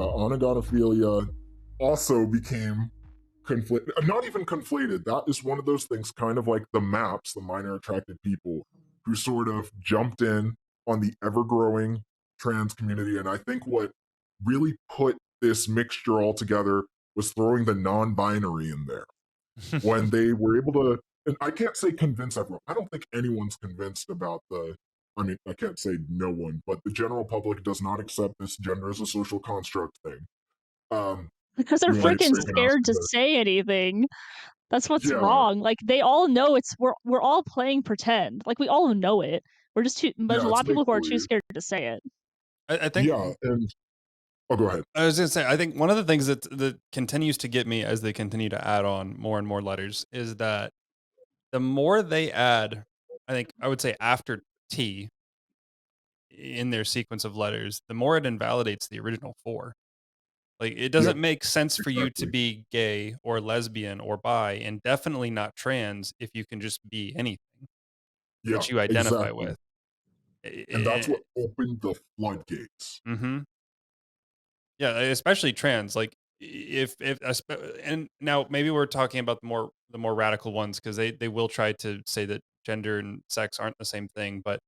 Anagonophilia also became conflated. Not even conflated. That is one of those things, kind of like the MAPS, the minor attracted people, who sort of jumped in on the ever-growing trans community. And I think what really put this mixture all together was throwing the non-binary in there when they were able to. And I can't say convince everyone. I don't think anyone's convinced about the. I mean, I can't say no one, but the general public does not accept this gender as a social construct thing. Because they're You might freaking say, scared to say anything. That's what's yeah, wrong. Like they all know we're all playing pretend. Like we all know it. We're just too there's a yeah, lot it's of make people who are too believe. scared to say it. I think Yeah, and oh, go ahead. I was gonna say, I think one of the things that continues to get me as they continue to add on more and more letters is that the more they add, I think I would say after T in their sequence of letters, the more it invalidates the original four. Like it Yep, doesn't make sense for you to exactly. be gay or lesbian or bi, and definitely not trans if you can just be anything Yeah, that you identify exactly. with. And that's what opened the floodgates. Mm-hmm. Yeah, especially trans. Like if and now maybe we're talking about the more radical ones because they will try to say that gender and sex aren't the same thing. But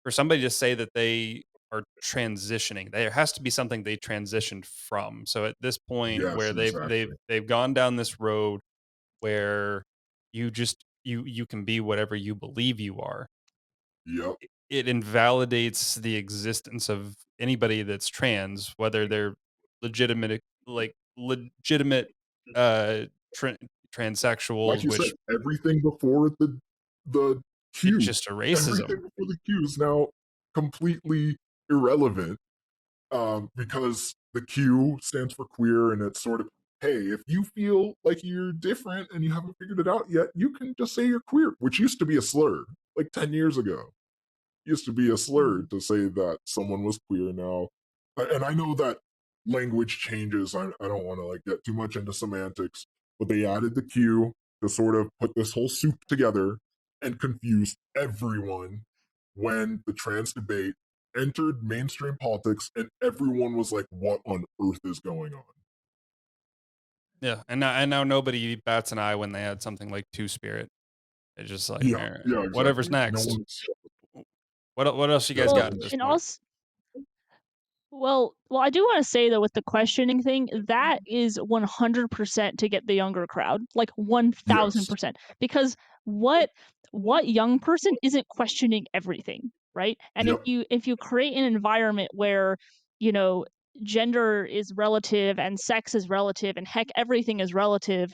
for somebody to say that they are transitioning, there has to be something they transitioned from. So at this point Yes, where exactly. they've gone down this road where you can be whatever you believe you are, Yep, it invalidates the existence of anybody that's trans, whether they're legitimate, like legitimate, uh, tra- like transsexuals, you said, which everything before the it's Q, just a racism. everything before the Q is now completely irrelevant, because the Q stands for queer, and it's sort of, hey, if you feel like you're different and you haven't figured it out yet, you can just say you're queer, which used to be a slur like 10 years ago. Used to be a slur Mhm. to say that someone was queer now. And I know that language changes. I don't want to like get too much into semantics, but they added the Q to sort of put this whole soup together and confuse everyone when the trans debate entered mainstream politics, and everyone was like, what on earth is going on? Yeah, and now nobody bats an eye when they had something like Two Spirit. It's just like, Yeah, yeah, whatever's exactly. No next. one's What else you yeah, guys no Well, got at one's this and point? also I do wanna say though with the questioning thing, that is 100% to get the younger crowd, like yes, 1000%, because what what young person isn't questioning everything, right? And yep, if you create an environment where, you know, gender is relative and sex is relative and heck everything is relative,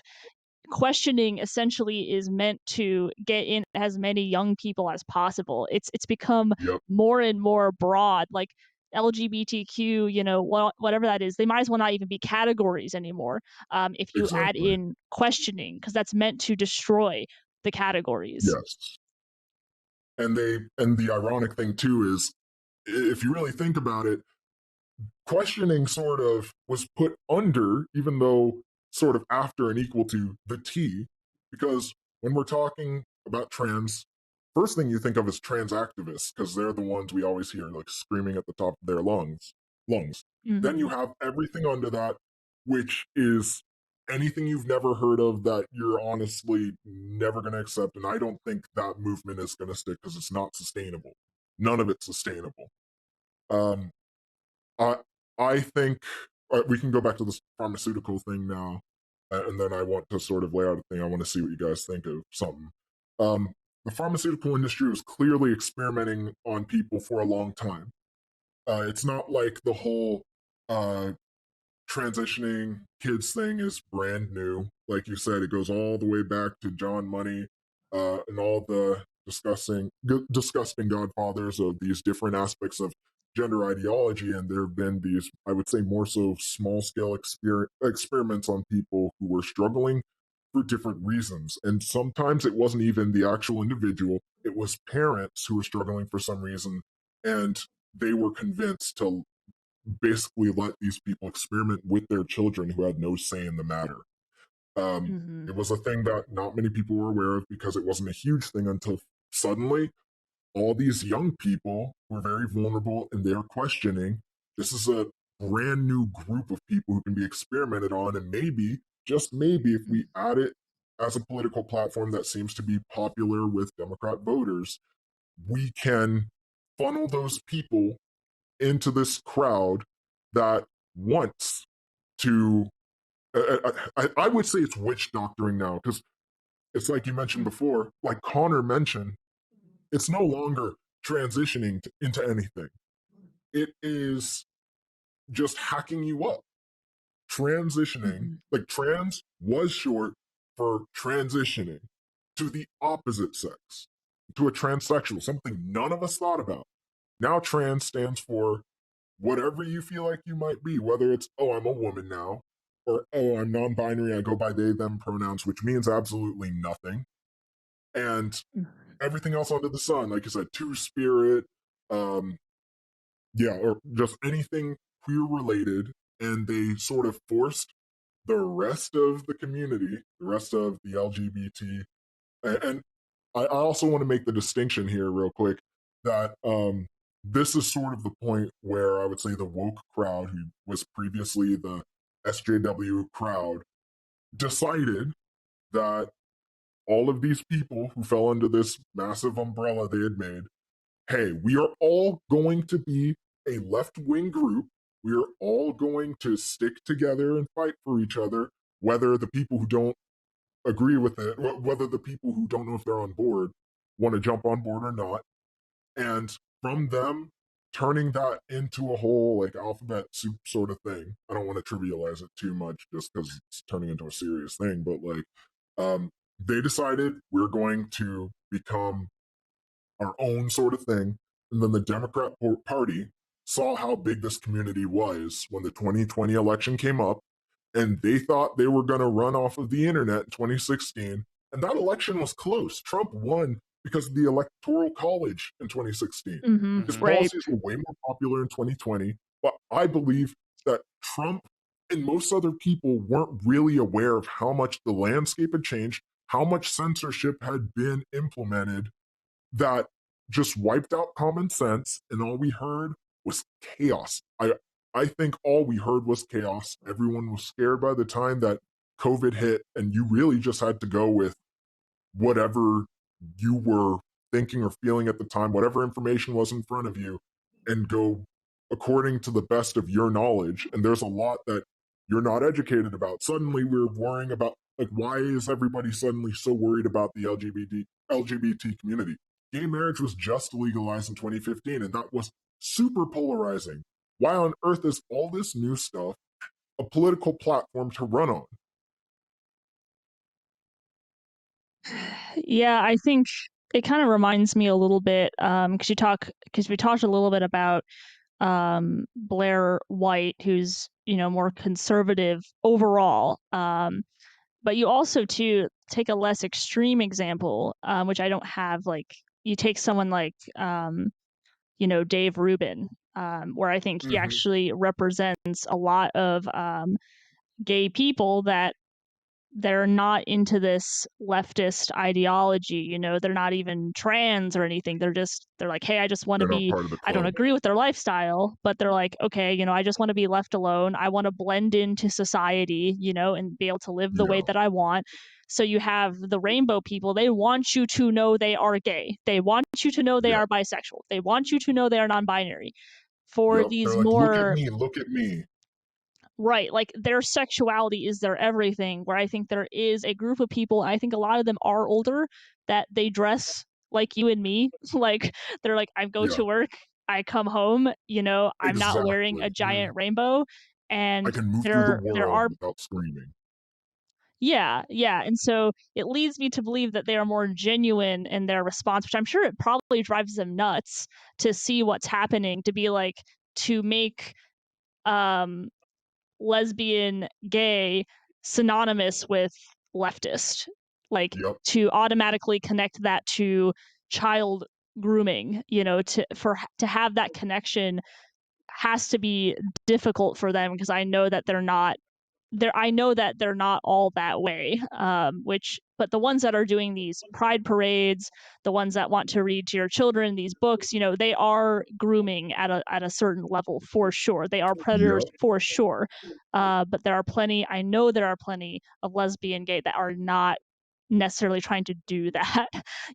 questioning essentially is meant to get in as many young people as possible. It's become yep, more and more broad, like LGBTQ, you know, whatever that is. They might as well not even be categories anymore. If you add exactly. in questioning, because that's meant to destroy the categories. Yes. And the ironic thing too is, if you really think about it, questioning sort of was put under, even though sort of after and equal to the T, because when we're talking about trans, first thing you think of is trans activists, because they're the ones we always hear like screaming at the top of their lungs. Then you Mhm. have everything under that, which is anything you've never heard of that you're honestly never going to accept. And I don't think that movement is going to stick because it's not sustainable. None of it's sustainable. Um, I I think we can go back to this pharmaceutical thing now, and then I want to sort of lay out a thing. I want to see what you guys think of something. The pharmaceutical industry was clearly experimenting on people for a long time. It's not like the whole uh, transitioning kids thing is brand new. Like you said, it goes all the way back to John Money, and all the disgusting godfathers of these different aspects of gender ideology. And there have been these, I would say, more so small scale experiments on people who were struggling for different reasons. And sometimes it wasn't even the actual individual, it was parents who were struggling for some reason. And they were convinced to basically let these people experiment with their children who had no say in the matter. Mhm. It was a thing that not many people were aware of because it wasn't a huge thing until suddenly all these young people were very vulnerable and they're questioning. This is a brand new group of people who can be experimented on. And maybe, just maybe, if we add it as a political platform that seems to be popular with Democrat voters, we can funnel those people into this crowd that wants to. I would say it's witch doctoring now, because it's like you mentioned before, like Connor mentioned, it's no longer transitioning into anything. It is just hacking you up. Transitioning, Mhm. like trans was short for transitioning to the opposite sex, to a transsexual, something none of us thought about. Now trans stands for whatever you feel like you might be, whether it's, oh, I'm a woman now, or oh, I'm non binary, I go by they, them pronouns, which means absolutely nothing. And everything else under the sun, like you said, two spirit, um, yeah, or just anything queer related. And they sort of forced the rest of the community, the rest of the LGBT, and I also want to make the distinction here, real quick, that this is sort of the point where I would say the woke crowd, who was previously the SJW crowd, decided that all of these people who fell under this massive umbrella they had made, hey, we are all going to be a left wing group. We are all going to stick together and fight for each other, whether the people who don't agree with it, whether the people who don't know if they're on board want to jump on board or not. And from them turning that into a whole like alphabet soup sort of thing. I don't want to trivialize it too much just because it's turning into a serious thing, but like they decided we're going to become our own sort of thing. And then the Democrat Party saw how big this community was when the 2020 election came up, and they thought they were going to run off of the internet in 2016. And that election was close. Trump won because of the Electoral College in 2016. Mhm. His Hmm. Right. policies were way more popular in 2020. But I believe that Trump and most other people weren't really aware of how much the landscape had changed, how much censorship had been implemented, that just wiped out common sense, and all we heard was chaos. I think all we heard was chaos. Everyone was scared by the time that COVID hit, and you really just had to go with whatever you were thinking or feeling at the time, whatever information was in front of you, and go according to the best of your knowledge. And there's a lot that you're not educated about. Suddenly we're worrying about, like, why is everybody suddenly so worried about the LGBT community? Gay marriage was just legalized in 2015, and that was super polarizing. Why on earth is all this new stuff a political platform to run on? Yeah, I think it kind of reminds me a little bit because we talked a little bit about Blair White, who's more conservative overall. But you also too take a less extreme example, which I don't have. Like you take someone like Dave Rubin, where I think he Mm-hmm. actually represents a lot of gay people that they're not into this leftist ideology. They're not even trans or anything. They're like, hey, I just want to They're not be, part of the I don't club. agree with their lifestyle, but they're like, okay, I just want to be left alone. I want to blend into society, and be able to live the way Yeah, that I want. So you have the rainbow people. They want you to know they are gay. They want you to know they yeah. are bisexual. They want you to know they are non-binary. For Yep. They're these like, look at more me, look at me. right, like their sexuality is their everything, where I think there is a group of people, and I think a lot of them are older, that they dress like you and me. Like they're like, I go Yeah, to work, I come home, I'm not wearing a exactly. Hmm. giant rainbow. I And can move through the there world are without screaming. yeah, yeah. And so it leads me to believe that they are more genuine in their response, which I'm sure it probably drives them nuts to see what's happening, to be like, to make um lesbian, gay synonymous with leftist, like Yep. to automatically connect that to child grooming, to have that connection has to be difficult for them, because I know that they're not all that way, which But the ones that are doing these pride parades, the ones that want to read to your children these books, they are grooming at a certain level for sure. They are predators Yep. for sure. But there are plenty. I know there are plenty of lesbian, gay that are not necessarily trying to do that.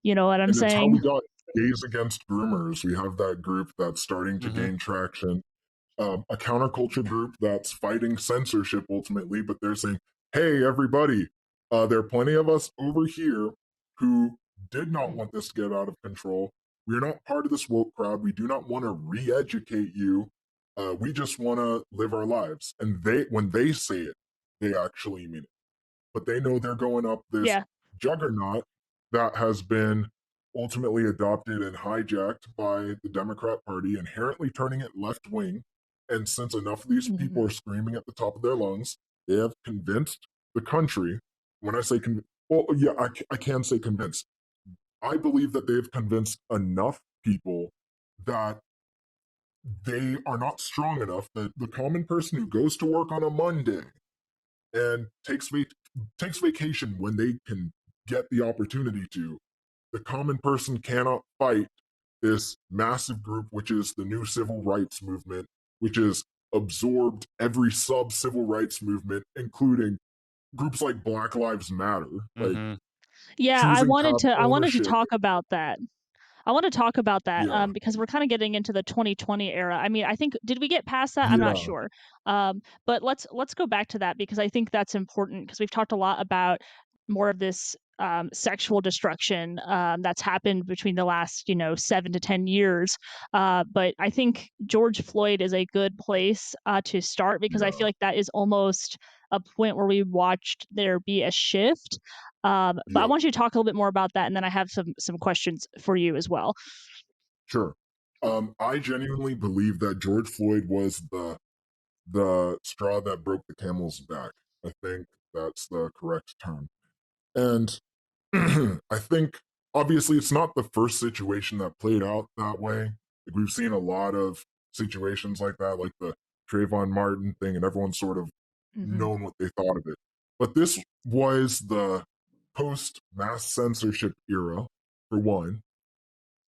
You know what I'm And it's how saying? we got Gays Against Groomers. We have that group that's starting to Mhm. gain traction. A counterculture group that's fighting censorship ultimately, but they're saying, hey, everybody, there are plenty of us over here who did not want this to get out of control. We're not part of this woke crowd. We do not want to re educate you. We just want to live our lives. And when they say it, they actually mean it. But they know they're going up this Yeah. juggernaut that has been ultimately adopted and hijacked by the Democrat Party, inherently turning it left wing. And since enough of these Mhm. people are screaming at the top of their lungs, they have convinced the country. When I say, well, yeah, I can say convinced. I believe that they've convinced enough people that they are not strong enough that the common person who goes to work on a Monday and takes vacation when they can get the opportunity to. The common person cannot fight this massive group, which is the new civil rights movement, which has absorbed every sub civil rights movement, including groups like Black Lives Matter, like Mhm. Yeah, choosing to have I wanted to ownership. talk about that. I want to talk about that Yeah, because we're kind of getting into the 2020 era. I mean, I think did we get past that? I'm not yeah, sure. But let's go back to that because I think that's important because we've talked a lot about more of this sexual destruction that's happened between the last 7 to 10 years. But I think George Floyd is a good place to start because I yeah, feel like that is almost a point where we watched there be a shift. But I yeah. want you to talk a little bit more about that, and then I have some questions for you as well. Sure. I genuinely believe that George Floyd was the straw that broke the camel's back. I think that's the correct term. And I think obviously it's not the first situation that played out that way. Like we've seen a lot of situations like that, like the Trayvon Martin thing, and everyone's sort of Mhm. known what they thought of it. But this was the post mass censorship era, for one,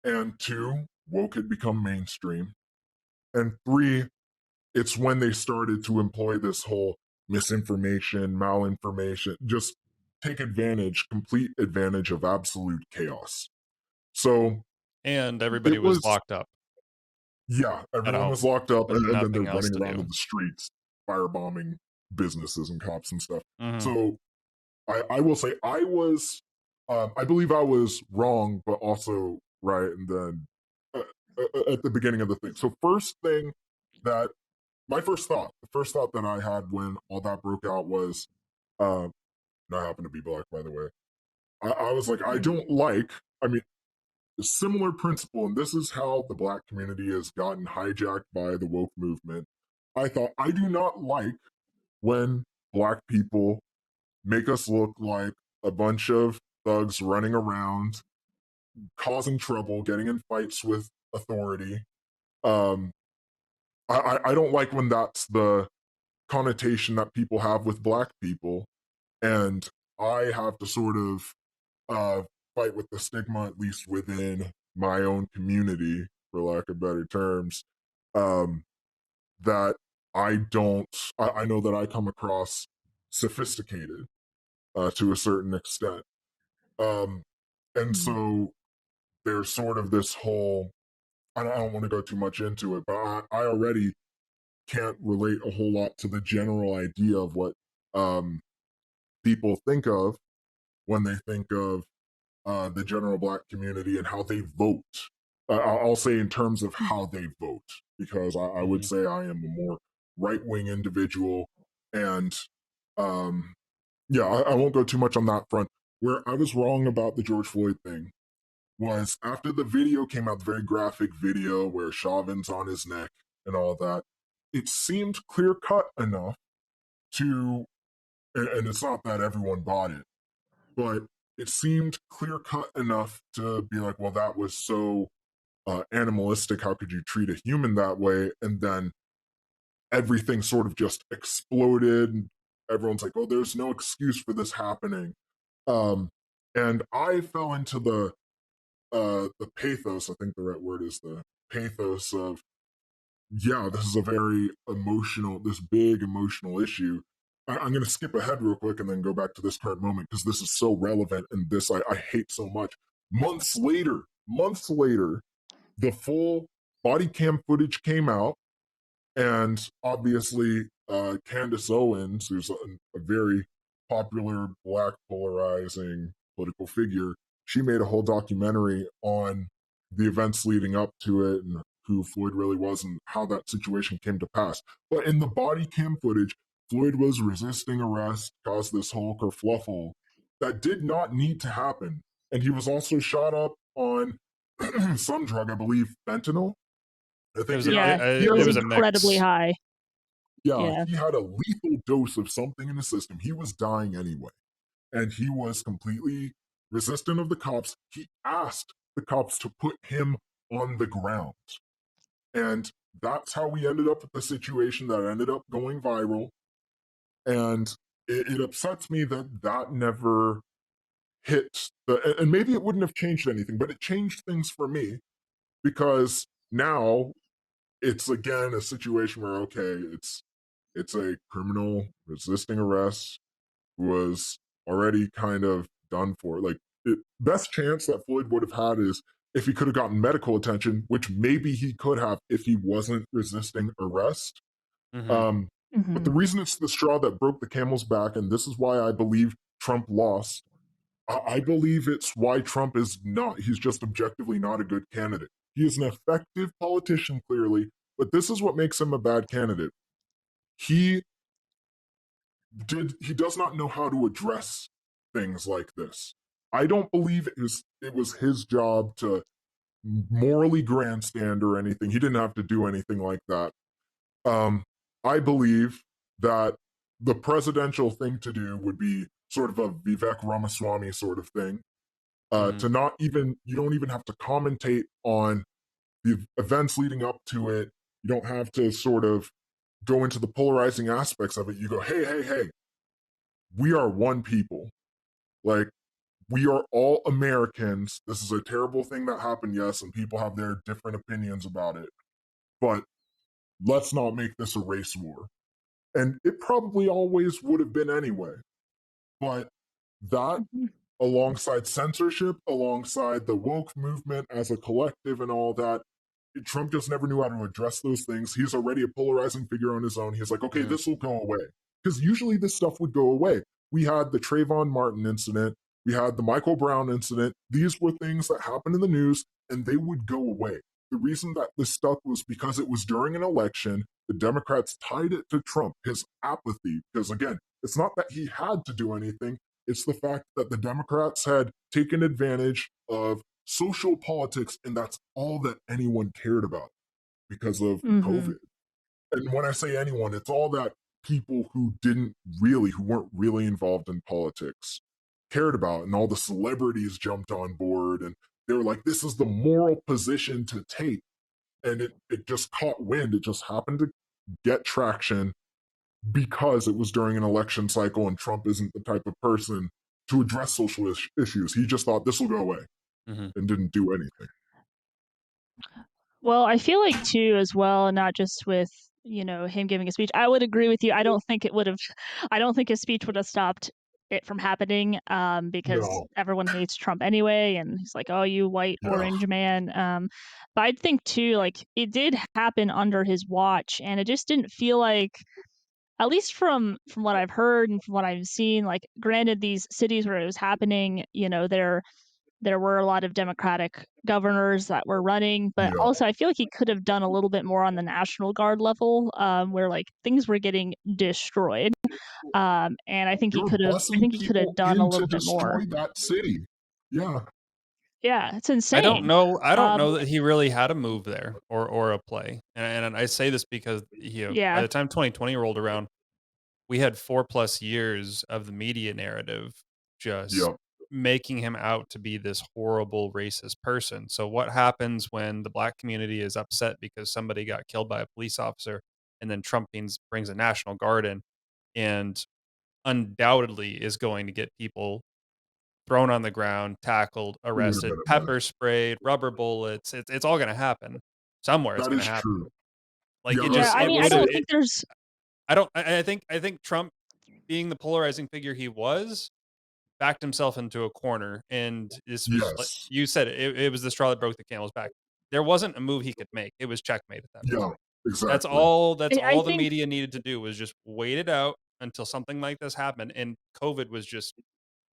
and two, woke had become mainstream, and three, it's when they started to employ this whole misinformation, malinformation, just take advantage, complete advantage of absolute chaos. So And everybody it was was, locked up yeah, at everyone was home locked up with and then they're nothing else running to around do. in the streets, firebombing businesses and cops and stuff. Mhm. So I will say I believe I was wrong, but also right. And then at the beginning of the thing. So first thing that the first thought that I had when all that broke out was, uh, and I happen to be black, by the way. I was like, I Mhm. don't like. I mean, a similar principle, and this is how the black community has gotten hijacked by the woke movement. I thought I do not like when black people make us look like a bunch of thugs running around, causing trouble, getting in fights with authority. Um, I don't like when that's the connotation that people have with black people, and I have to sort of uh, fight with the stigma, at least within my own community, for lack of better terms. Um, that I don't. I know that I come across sophisticated to a certain extent, um, and Mhm. so there's sort of this whole. I don't want to go too much into it, but I already can't relate a whole lot to the general idea of what um, people think of when they think of the general black community and how they vote. I'll say in terms of how they vote, because I would Mhm. say I am a more right wing individual. And yeah, I won't go too much on that front. Where I was wrong about the George Floyd thing was after the video came out, the very graphic video where Chauvin's on his neck and all that, it seemed clear cut enough to, and it's not that everyone bought it, but it seemed clear cut enough to be like, well, that was so animalistic. How could you treat a human that way? And then everything sort of just exploded. And everyone's like, oh, there's no excuse for this happening. And I fell into the pathos, I think the right word is the pathos of, yeah, this is a very emotional, this big emotional issue. I'm going to skip ahead real quick and then go back to this current moment because this is so relevant and this I hate so much. Months later, the full body cam footage came out, and obviously Candace Owens, who's a very popular black polarizing political figure, she made a whole documentary on the events leading up to it and who Floyd really was and how that situation came to pass. But in the body cam footage, Floyd was resisting arrest, caused this whole kerfluffle that did not need to happen. And he was also shot up on some drug, I believe fentanyl. I think Yeah, he it had It was a was a incredibly mix. high. yeah, Yeah. he had a lethal dose of something in the system. He was dying anyway. And he was completely resistant of the cops. He asked the cops to put him on the ground. And that's how we ended up with the situation that ended up going viral. And it upsets me that that never hit and maybe it wouldn't have changed anything, but it changed things for me because now it's again a situation where okay, it's a criminal resisting arrest who was already kind of done for. Like, best chance that Floyd would have had is if he could have gotten medical attention, which maybe he could have if he wasn't resisting arrest. Hmm. Um, but Hmm. the reason it's the straw that broke the camel's back, and this is why I believe Trump lost. I believe it's why Trump is not. He's just objectively not a good candidate. He is an effective politician, clearly, but this is what makes him a bad candidate. He he does not know how to address things like this. I don't believe it was his job to morally grandstand or anything. He didn't have to do anything like that. Um, I believe that the presidential thing to do would be sort of a Vivek Ramaswamy sort of thing. Hmm. To not even you don't even have to commentate on the events leading up to it. You don't have to sort of go into the polarizing aspects of it. You go, hey, we are one people. Like, we are all Americans. This is a terrible thing that happened, yes, and people have their different opinions about it. But let's not make this a race war. And it probably always would have been anyway. But that, Mhm. alongside censorship, alongside the woke movement as a collective and all that, Trump just never knew how to address those things. He's already a polarizing figure on his own. He's like, okay, Hmm. this will go away. Because usually this stuff would go away. We had the Trayvon Martin incident, we had the Michael Brown incident. These were things that happened in the news and they would go away. The reason that this stuck was because it was during an election. The Democrats tied it to Trump, his apathy. Because again, it's not that he had to do anything, it's the fact that the Democrats had taken advantage of social politics, and that's all that anyone cared about because of Mhm. COVID. And when I say anyone, it's all that people who weren't really involved in politics cared about, and all the celebrities jumped on board, and they were like, this is the moral position to take. And it just caught wind. It just happened to get traction because it was during an election cycle, and Trump isn't the type of person to address social issues. He just thought this will go away Hmm. and didn't do anything. Well, I feel like too as well, not just with, him giving a speech. I would agree with you. I don't think it would have I don't think his speech would have stopped it from happening, because No. everyone hates Trump anyway, and he's like, "Oh, you white Yeah. orange man." But I think too, like it did happen under his watch, and it just didn't feel like, at least from what I've heard and from what I've seen, like granted these cities where it was happening, there were a lot of Democratic governors that were running, but Yeah. also I feel like he could have done a little bit more on the National Guard level, where like things were getting destroyed. And They were I busing think he could have people done a in to little bit more. destroy that city. Yeah. Yeah, it's I don't insane. know. I don't Um, know that he really had a move there or a play. And I say this because by yeah. the time 2020 rolled around, we had 4+ years of the media narrative just Yep. making him out to be this horrible racist person. So what happens when the black community is upset because somebody got killed by a police officer, and then Trump brings a National Guard in and undoubtedly is going to get people thrown on the ground, tackled, Wait a arrested, minute, man. pepper sprayed, rubber bullets. It's all gonna happen. Somewhere it's That gonna is happen. true. Like, Yeah, it Yeah, just I it mean, I would have don't so it think there's I think Trump being the polarizing figure he was, backed himself into a corner, and this was like yes. you said, it was the straw that broke the camel's back. There wasn't a move he could make. It was checkmate at that point. Yeah, That's exactly. all that's I all the think media needed to do was just wait it out until something like this happened, and COVID was just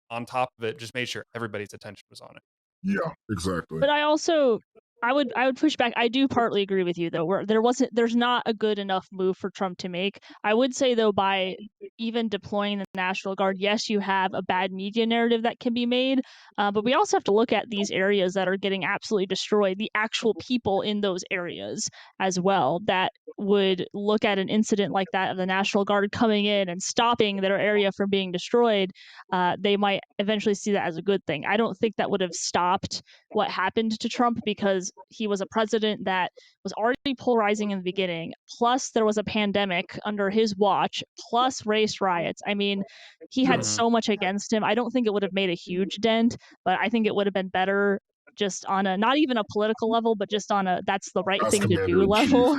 on top of it, just made sure everybody's attention was on it. Yeah, exactly. But I would push back. I do partly agree with you though, where there's not a good enough move for Trump to make. I would say though, by even deploying the National Guard, yes, you have a bad media narrative that can be made, but we also have to look at these areas that are getting absolutely destroyed, the actual people in those areas as well, that would look at an incident like that of the National Guard coming in and stopping their area from being destroyed. They might eventually see that as a good thing. I don't think that would have stopped what happened to Trump because he was a president that was already polarizing in the beginning. Plus, there was a pandemic under his watch, plus race riots. I mean, he had Yes, Mhm. so much against him. I don't think it would have made a huge dent, but I think it would have been better just on a not even a political level, but just on a that's the right as thing to commander do in chief. level.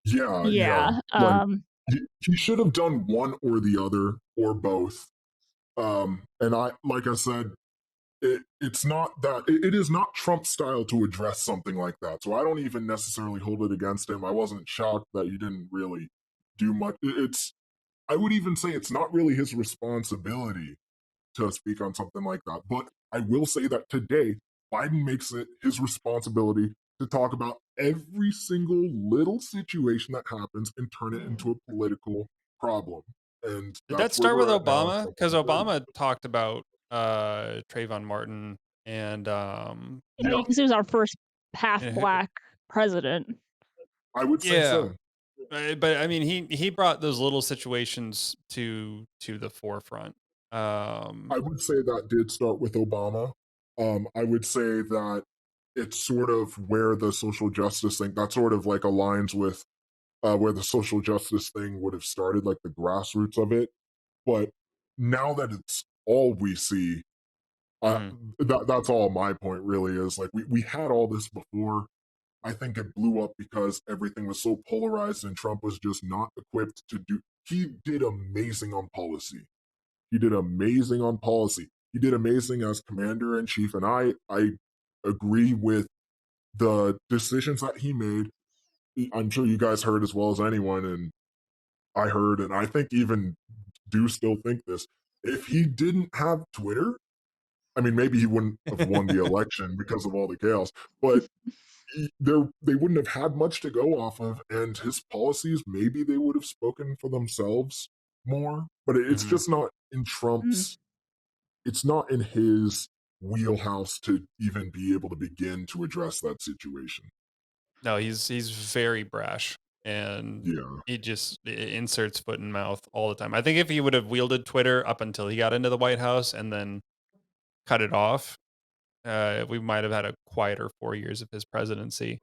Yeah, yeah. Yeah. Like he should have done one or the other or both. And like I said, it's not that it is not Trump's style to address something like that. So I don't even necessarily hold it against him. I wasn't shocked that he didn't really do much. It's I would even say it's not really his responsibility to speak on something like that. But I will say that today, Biden makes it his responsibility to talk about every single little situation that happens and turn it into a political problem. And Did that that's where start with we're at now. Obama? Trump Because isn't ready. Obama talked about, Trayvon Martin and, Yeah, Yeah, because he was our first half and black president. I would say yeah. so. But I mean, he brought those little situations to the forefront. I would say that did start with Obama. I would say that it's sort of where the social justice thing that sort of like aligns with where the social justice thing would have started, like the grassroots of it. But now that it's all we see, uh, Mhm, that's all my point really is. Like we had all this before. I think it blew up because everything was so polarized and Trump was just not equipped to do. He did amazing on policy. He did amazing on policy. He did amazing as commander in chief, and I agree with the decisions that he made. I'm sure you guys heard as well as anyone, and I heard, and I think even do still think this. If he didn't have Twitter, I mean, maybe he wouldn't have won the election because of all the chaos, but they wouldn't have had much to go off of, and his policies maybe they would have spoken for themselves more. But it's mhm. just not in Mm. Trump's. It's not in his wheelhouse to even be able to begin to address that situation. No, he's very brash, and Yeah, he just inserts foot in mouth all the time. I think if he would have wielded Twitter up until he got into the White House and then cut it off, we might have had a quieter 4 years of his presidency.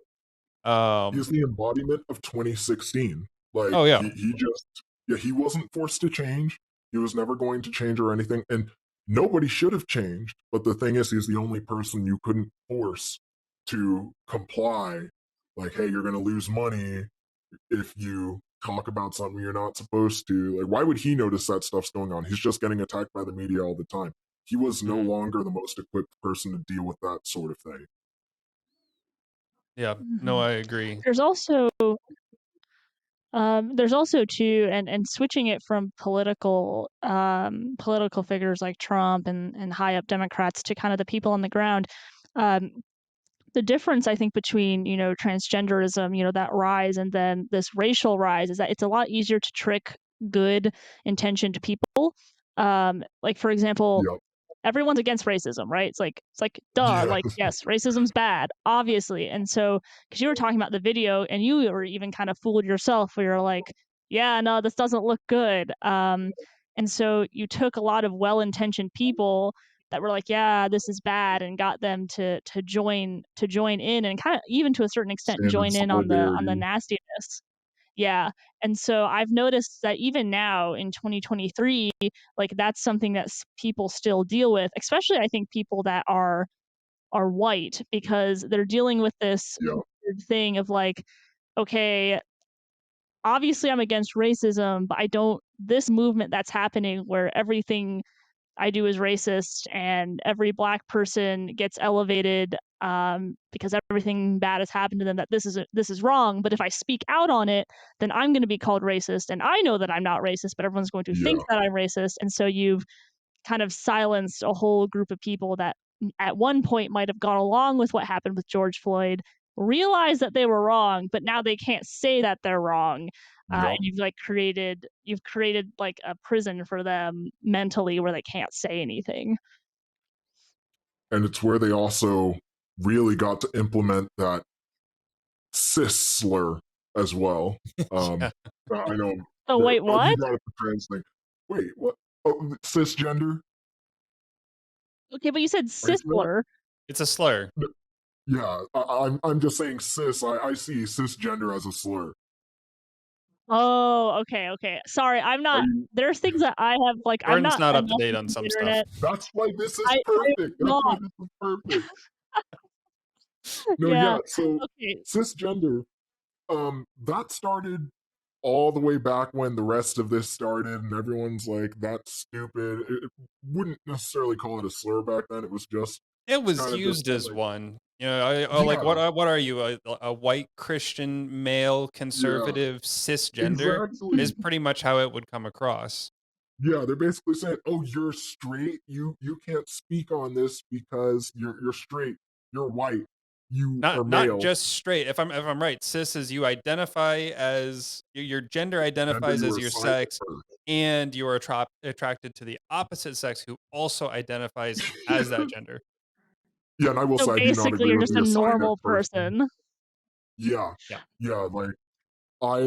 he's Um the embodiment of 2016. Like Oh, yeah. he just yeah, he wasn't forced to change. He was never going to change or anything, and nobody should have changed. But the thing is, he's the only person you couldn't force to comply. Like, hey, you're going to lose money if you talk about something you're not supposed to. Like, why would he notice that stuff's going on? He's just getting attacked by the media all the time. He was no Mhm. longer the most equipped person to deal with that sort of thing. Yeah. No, Mhm. I agree. There's also there's also too, and switching it from political figures like Trump and high up Democrats to kind of the people on the ground. Um, the difference I think between transgenderism, that rise, and then this racial rise is that it's a lot easier to trick good intentioned people. Like for example, Yep. everyone's against racism, right? It's like duh, Yeah. like yes, racism's bad, obviously. And so because you were talking about the video and you were even kind of fooled yourself where you're like, yeah, no, this doesn't look good. And so you took a lot of well-intentioned people that were like, yeah, this is bad, and got them to join in and kind of even to a certain extent Stand in join in on the solidarity. nastiness. Yeah, and so I've noticed that even now in 2023, like, that's something that people still deal with, especially I think people that are white because they're dealing with this Yeah, weird thing of like, okay, obviously I'm against racism, but I don't this movement that's happening where everything I do is racist and every black person gets elevated because everything bad has happened to them that this is wrong. But if I speak out on it, then I'm going to be called racist, and I know that I'm not racist, but everyone's going to think yeah, that I'm racist, and so you've kind of silenced a whole group of people that at one point might have gone along with what happened with George Floyd, realize that they were wrong, but now they can't say that they're wrong. yeah. And you've created like a prison for them mentally where they can't say anything. And it's where they also really got to implement that cis slur as well. Um, Yeah. I know Oh that. wait, Oh, you what? brought up the trans thing. Wait, what? Oh, cisgender? Okay, but you said Are you familiar? Sisler. It's a slur. Yeah, I'm just saying cis. I see cisgender as a slur. Oh, okay, okay. Sorry, I'm Are not. you? There's things that I have like I'm Jordan's not not up to enough date on into the some stuff. internet. That's why this is I'm perfect. That's why not. this is perfect. No, Yeah. yeah. So Okay. cisgender, that started all the way back when the rest of this started, and everyone's like, "That's stupid." It wouldn't necessarily call it a slur back then. It was just It was kind of this used one, as like, one. You know, like yeah, what are you? A white Christian male yeah, conservative cisgender is exactly. pretty much how it would come across. Yeah, they're basically saying, "Oh, you're straight. You can't speak on this because you're straight. You're white. You are Not male. just straight. If I'm right, cis is you identify as your gender Gender identifies you as were your assigned at sex, birth." and you are attracted to the opposite sex who also identifies as that gender. Yeah, and I will So say I do not basically, agree you're with just the a assigned at normal birth thing. person. Yeah, Yeah. yeah, like I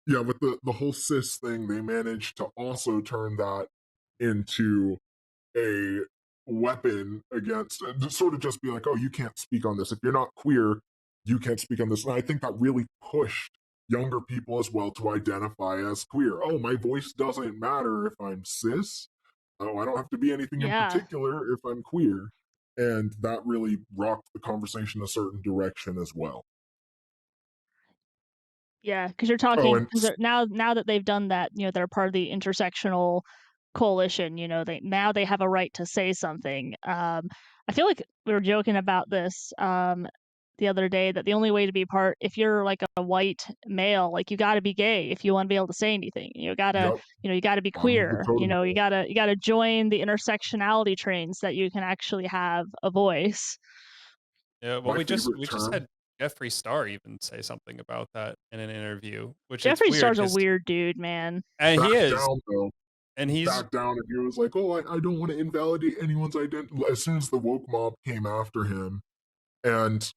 yeah, with the whole cis thing, they managed to also turn that into a weapon against, and to sort of just be like, "Oh, you can't speak on this. If you're not queer, you can't speak on this." And I think that really pushed younger people as well to identify as queer. Oh, my voice doesn't matter if I'm cis. Oh, I don't have to be anything in Yeah. particular if I'm queer. And that really rocked the conversation a certain direction as well. Yeah, because you're Oh, talking and 'cause they're now that they've done that, they're part of the intersectional coalition, they have a right to say something. I feel like we were joking about this, the other day that the only way to be part if you're like a white male, like, you gotta be gay if you wanna be able to say anything. yep, You gotta be bottom of the queer, totem pole. you gotta join the intersectionality trains that you can actually have a voice. Yeah, well, My we just favorite we just term, had Jeffree Star even say something about that in an interview, which it's Jeffree weird Star's a 'cause weird dude, man. and he back is, down though. and he's Back down, and he was like, "Oh, I don't want to invalidate anyone's identity." As soon as the woke mob came after him, and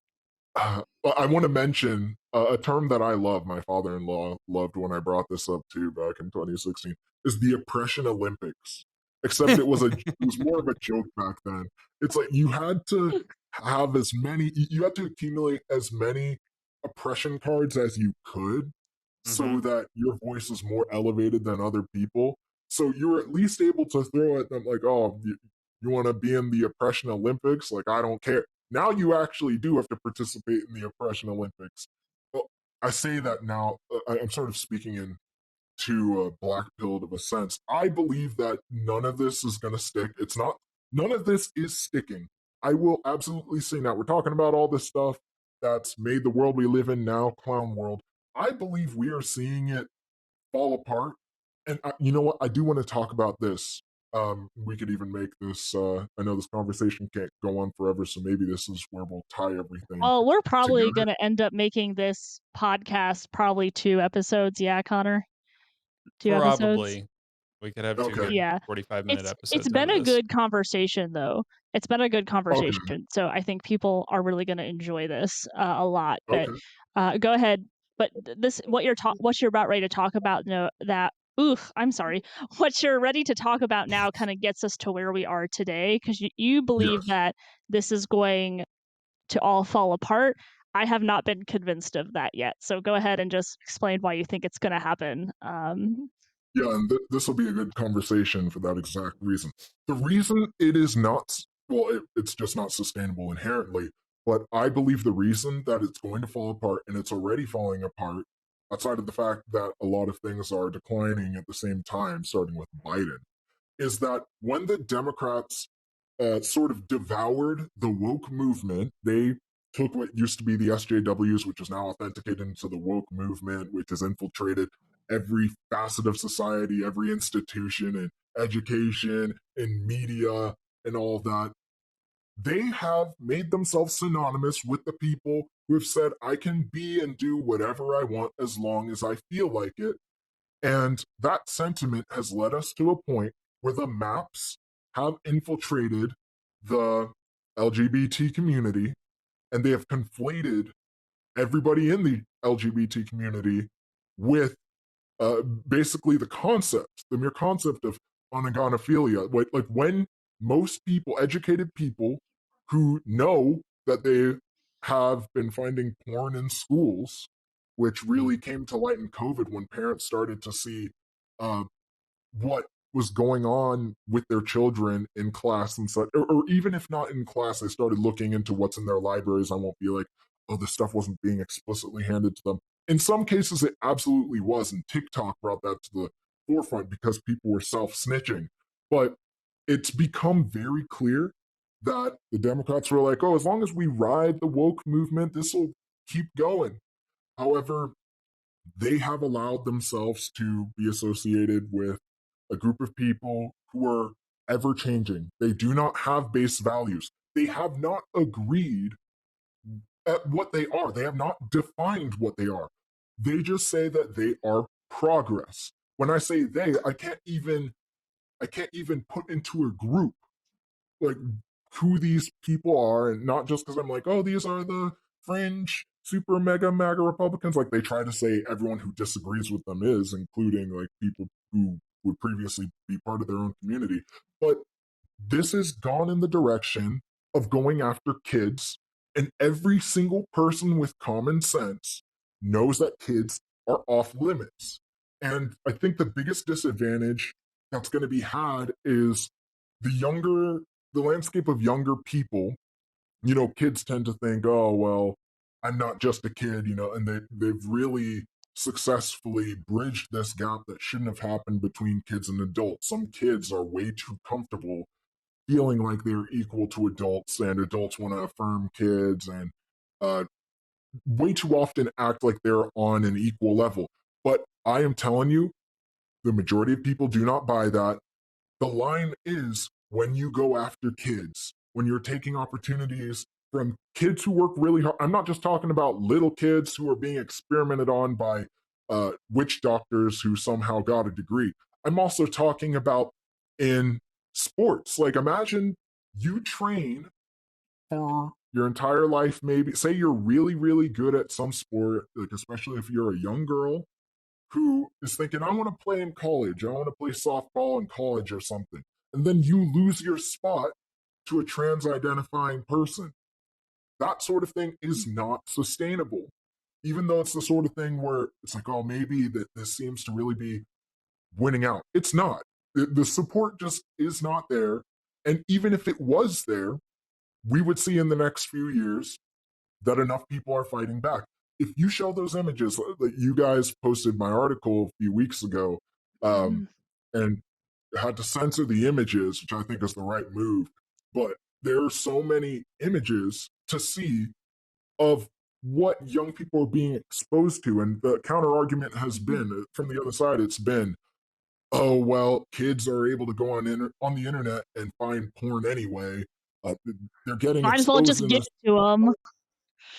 I want to mention a term that I love. My father-in-law loved when I brought this up too back in 2016. Is the oppression Olympics? Except it was more of a joke back then. It's like you had to have as many, you had to accumulate as many oppression cards as you could so Mhm. that your voice is more elevated than other people. So you were at least able to throw at them like, "Oh, you want to be in the oppression Olympics? Like, I don't care." Now you actually do have to participate in the oppression Olympics. Well, I say that now. I'm sort of speaking in to black pilled of a sense. I believe that none of this is going to stick. It's not. None of this is sticking. I will absolutely say now. We're talking about all this stuff that's made the world we live in now, clown world. I believe we are seeing it fall apart. And you know what? I do want to talk about this. We could even make this. I know this conversation can't go on forever, so maybe this is where we'll tie everything Oh, we're probably together. gonna end up making this podcast probably 2 episodes, yeah, Connor? 2 episodes? probably we could have 2 Okay. good Yeah. 45-minute It's episodes out been of a this. good conversation, though. It's been a good Okay. conversation, so I think people are really gonna enjoy this, a lot, but, Okay. go ahead. But this what you're about ready to talk about, no that oof, I'm sorry. What you're ready to talk about now kinda gets us to where we are today, 'cause you believe Yes. that this is going to all fall apart. I have not been convinced of that yet. So go ahead and just explain why you think it's going to happen. Yeah, and this will be a good conversation for that exact reason. The reason it is not, well, it's just not sustainable inherently, but I believe the reason that it's going to fall apart and it's already falling apart, outside of the fact that a lot of things are declining at the same time, starting with Biden, is that when the Democrats sort of devoured the woke movement, they took what used to be the SJWs, which is now authenticated into the woke movement, which has infiltrated every facet of society, every institution, and education, and media, and all of that. They have made themselves synonymous with the people who have said, I can be and do whatever I want as long as I feel like it. And that sentiment has led us to a point where the maps have infiltrated the LGBT community and they have conflated everybody in the LGBT community with basically the concept, the mere concept of onagonophilia. Like when most people, educated people who know that they have been finding porn in schools, which really came to light in COVID when parents started to see uh, what was going on with their children in class and such, or even if not in class, they started looking into what's in their libraries. I won't be like, oh, this stuff wasn't being explicitly handed to them. In some cases, it absolutely was, and TikTok brought that to the forefront because people were self snitching. But it's become very clear that the Democrats were like, oh, as long as we ride the woke movement, this will keep going. However, they have allowed themselves to be associated with a group of people who are ever changing. They do not have base values. They have not agreed at what they are. They have not defined what they are. They just say that they are progress. When I say they, I can't even put into a group like who these people are, and not just because I'm like, oh, these are the fringe super mega maga Republicans. Like they try to say everyone who disagrees with them is, including like people who would previously be part of their own community. But this has gone in the direction of going after kids, and every single person with common sense knows that kids are off limits. And I think the biggest disadvantage that's going to be had is the younger, the landscape of younger people. Kids tend to think, oh, well, I'm not just a kid, and they've really successfully bridged this gap that shouldn't have happened between kids and adults. Some kids are way too comfortable feeling like they're equal to adults, and adults want to affirm kids and uh, way too often act like they're on an equal level. But I am telling you, the majority of people do not buy that. The line is when you go after kids, when you're taking opportunities from kids who work really hard. I'm not just talking about little kids who are being experimented on by witch doctors who somehow got a degree. I'm also talking about in sports. Like, imagine you train for your entire life, maybe. Say you're really, really good at some sport, like, especially if you're a young girl who is thinking, I want to play in college, I want to play softball in college or something. And then you lose your spot to a trans identifying person. That sort of thing is not sustainable. Even though it's the sort of thing where it's like, oh, maybe that this seems to really be winning out. It's not. The support just is not there. And even if it was there, we would see in the next few years that enough people are fighting back. If you show those images, that you guys posted my article a few weeks ago, Mhm. and had to censor the images, which I think is the right move. But there are so many images to see of what young people are being exposed to. And the counter argument has been from the other side, it's been, oh, well, kids are able to go on the internet and find porn anyway. Uh, they're getting Might as well exposed just in give this. it to them.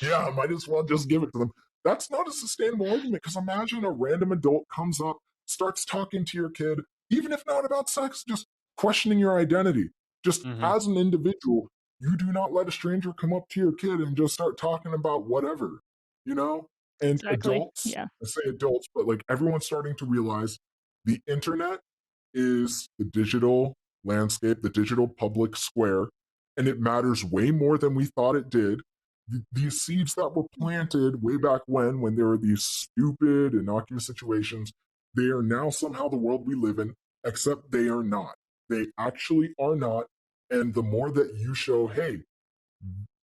Yeah, I might as well just give it to them. That's not a sustainable argument because imagine a random adult comes up, starts talking to your kid, even if not about sex, just questioning your identity. Just Hmm. as an individual, you do not let a stranger come up to your kid and just start talking about whatever, you know? And Exactly. adults, Yeah. I say adults, but like everyone's starting to realize the internet is the digital landscape, the digital public square, and it matters way more than we thought it did. these seeds that were planted way back when there were these stupid, innocuous situations, they are now somehow the world we live in, except they are not. They actually are not. And the more that you show, hey,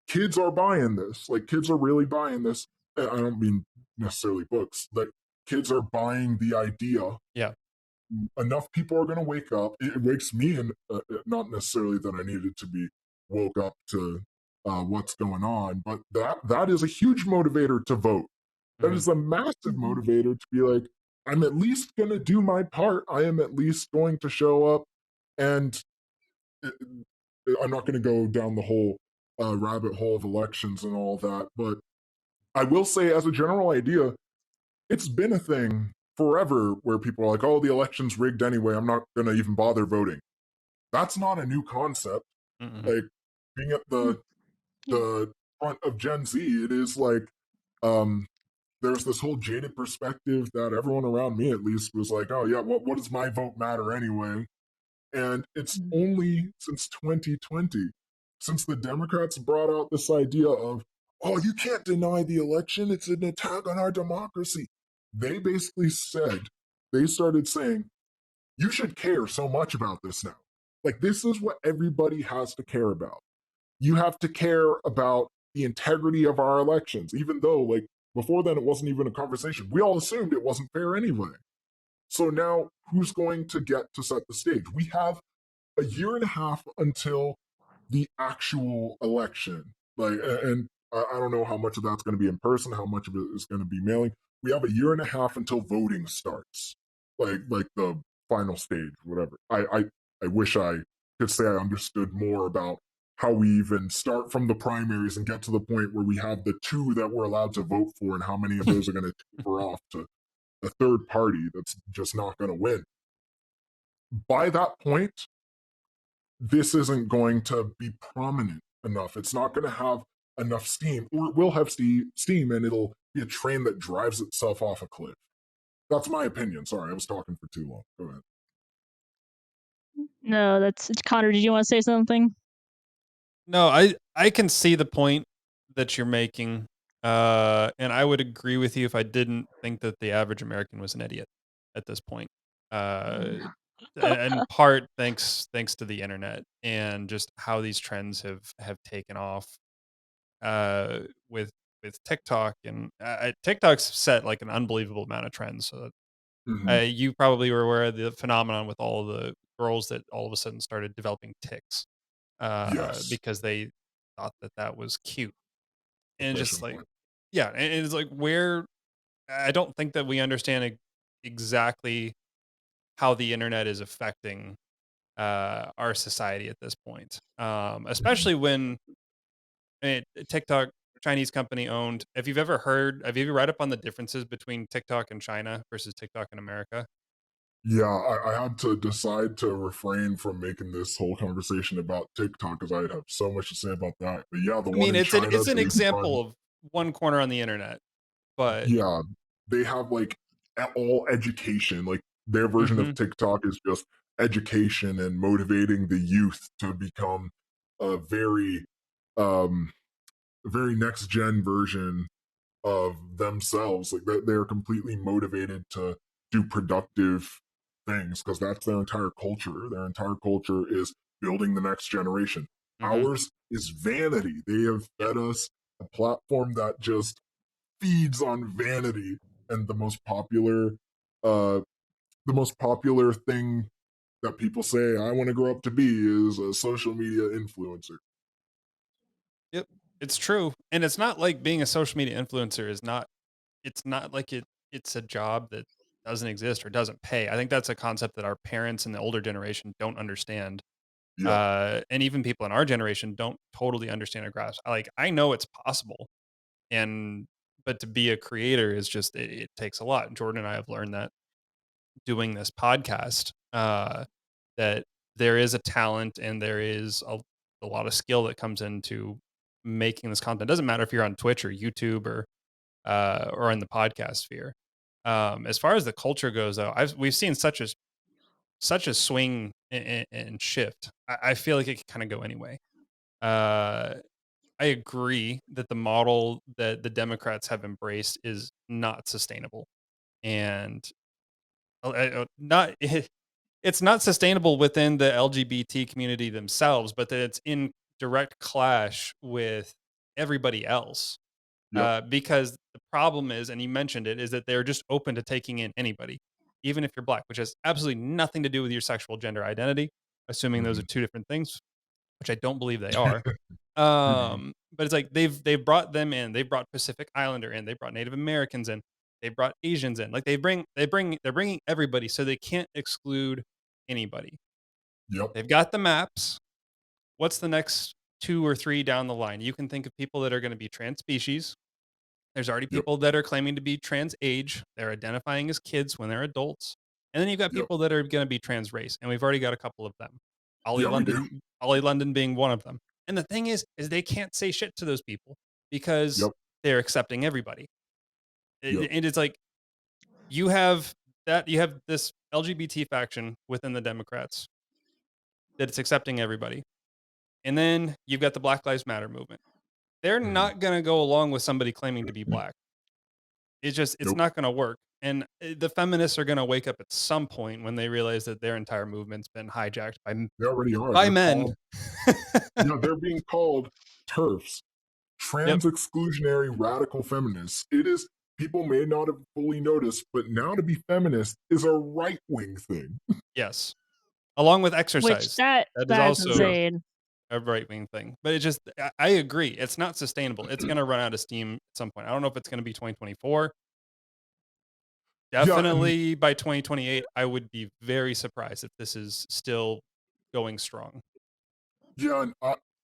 kids are buying this, like kids are really buying this. I don't mean necessarily books, but kids are buying the idea. Yeah. Enough people are going to wake up. It wakes me in, not necessarily that I needed to be woke up to what's going on, but that is a huge motivator to vote. That Mhm. is a massive motivator to be like, I'm at least going to do my part. I am at least going to show up, and I'm not going to go down the whole rabbit hole of elections and all that, but I will say, as a general idea, it's been a thing forever where people are like, oh, the election's rigged anyway. I'm not going to even bother voting. That's not a new concept. Mhm. Like being at Mm, yeah. the front of Gen Z, it is like um, there's this whole jaded perspective that everyone around me, at least, was like, oh yeah, what does my vote matter anyway? And it's Mm. only since 2020, since the Democrats brought out this idea of, oh, you can't deny the election, it's an attack on our democracy. They basically said, they started saying, you should care so much about this now. Like, this is what everybody has to care about. You have to care about the integrity of our elections, even though, like, before then, it wasn't even a conversation. We all assumed it wasn't fair anyway. So now, who's going to get to set the stage? We have a year and a half until the actual election. Like, and I don't know how much of that's going to be in person, how much of it is going to be mailing. We have a year and a half until voting starts, like the final stage, whatever. I wish I could say I understood more about how we even start from the primaries and get to the point where we have the two that we're allowed to vote for, and how many of those are going to taper off to a third party that's just not going to win. By that point, this isn't going to be prominent enough. It's not going to have enough steam, or it will have steam and it'll be a train that drives itself off a cliff. That's my opinion. Sorry, I was talking for too long. Go ahead. No, that's Connor. Did you want to say something? No, I can see the point that you're making, and I would agree with you if I didn't think that the average American was an idiot at this point. Uh, in part thanks to the internet and just how these trends have taken off, uh, with TikTok, and TikTok's set like an unbelievable amount of trends. So Mm-hmm. you probably were aware of the phenomenon with all the girls that all of a sudden started developing tics, Yes, because they thought that that was cute. And case just in like, point. yeah, and it's like where I don't think that we understand exactly how the internet is affecting our society at this point. Mm-hmm. Especially when TikTok, Chinese company owned. Have you ever read up on the differences between TikTok in China versus TikTok in America? Yeah, I had to decide to refrain from making this whole conversation about TikTok because I have so much to say about that. But yeah, the I one mean, in China, it's an they run. example of one corner on the internet, but Yeah, they have like all education. Like their version of mhm, TikTok is just education and motivating the youth to become a um, very next gen version of themselves. Like they're completely motivated to do productive things because that's their entire culture. Their entire culture is building the next generation. mhm, Ours is vanity. They have yep, fed us a platform that just feeds on vanity, and uh the most popular thing that people say I want to grow up to be is a social media influencer. yep. It's true, and it's not like being a social media influencer is not. It's not like it's a job that doesn't exist or doesn't pay. I think that's a concept that our parents and the older generation don't understand. Yeah. And even people in our generation don't totally understand or grasp. Like I know it's possible, and but to be a creator is just it takes a lot. Jordan and I have learned that doing this podcast, that there is a talent and there is a lot of skill that comes into making this content. It doesn't matter if you're on Twitch or YouTube or in the podcast sphere. As far as the culture goes, though, we've seen such a swing and shift. I feel like it can kind of go anyway. Uh, I agree that the model that the Democrats have embraced is not sustainable, and not it's not sustainable within the LGBT community themselves, but that it's in direct clash with everybody else. Yep. Because the problem is, and you mentioned it, is that they're just open to taking in anybody, even if you're black, which has absolutely nothing to do with your sexual gender identity, assuming those are Mhm. two different things, which I don't believe they are. Mhm. But it's like they've brought them in. They brought Pacific Islander in. They brought Native Americans in. They brought Asians in. Like they're bringing everybody, so they can't exclude anybody. Yep. They've got the maps. What's the next 2 or 3 down the line? You can think of people that are gonna be trans species. There's already Yep. people that are claiming to be trans age. They're identifying as kids when they're adults. And then you've got Yep. people that are gonna be trans race, and we've already got a couple of them. Yeah, we do. Ollie London being one of them. And the thing is they can't say shit to those people because Yep. they're accepting everybody. Yep. And it's like you have this LGBT faction within the Democrats that it's accepting everybody. And then you've got the Black Lives Matter movement. They're Mhm. not gonna go along with somebody claiming to be black. It's Nope. not gonna work, and, the feminists are gonna wake up at some point when they realize that their entire movement's been hijacked They already are. by They're men. called they're being called TERFs, Yep. trans exclusionary radical feminists. It is people may not have fully noticed, but now to be feminist is a right wing thing. Yes. Along with Which exercise. That is that's also Yes. insane. a right wing thing, but it just I agree, it's not sustainable. It's gonna run out of steam at some point. I don't know if it's gonna be 2024. Yeah, and Definitely by 2028, I would be very surprised if this is still going strong. yeah, and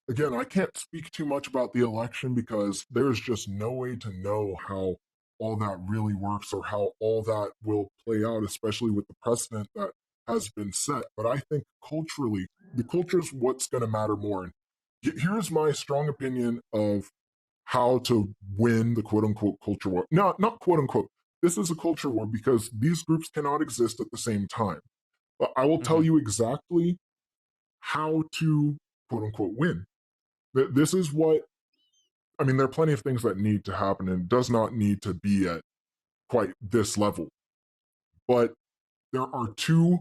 again, I can't speak too much about the election because there's just no way to know how all that really works or how all that will play out, especially with the precedent that has been set. But I think culturally, the culture is what's going to matter more. And here's my strong opinion of how to win the quote unquote culture war. No, not quote unquote. This is a culture war because these groups cannot exist at the same time. But I will tell Mhm. you exactly how to quote unquote win. This is what I mean. There are plenty of things that need to happen, and it does not need to be at quite this level. But there are two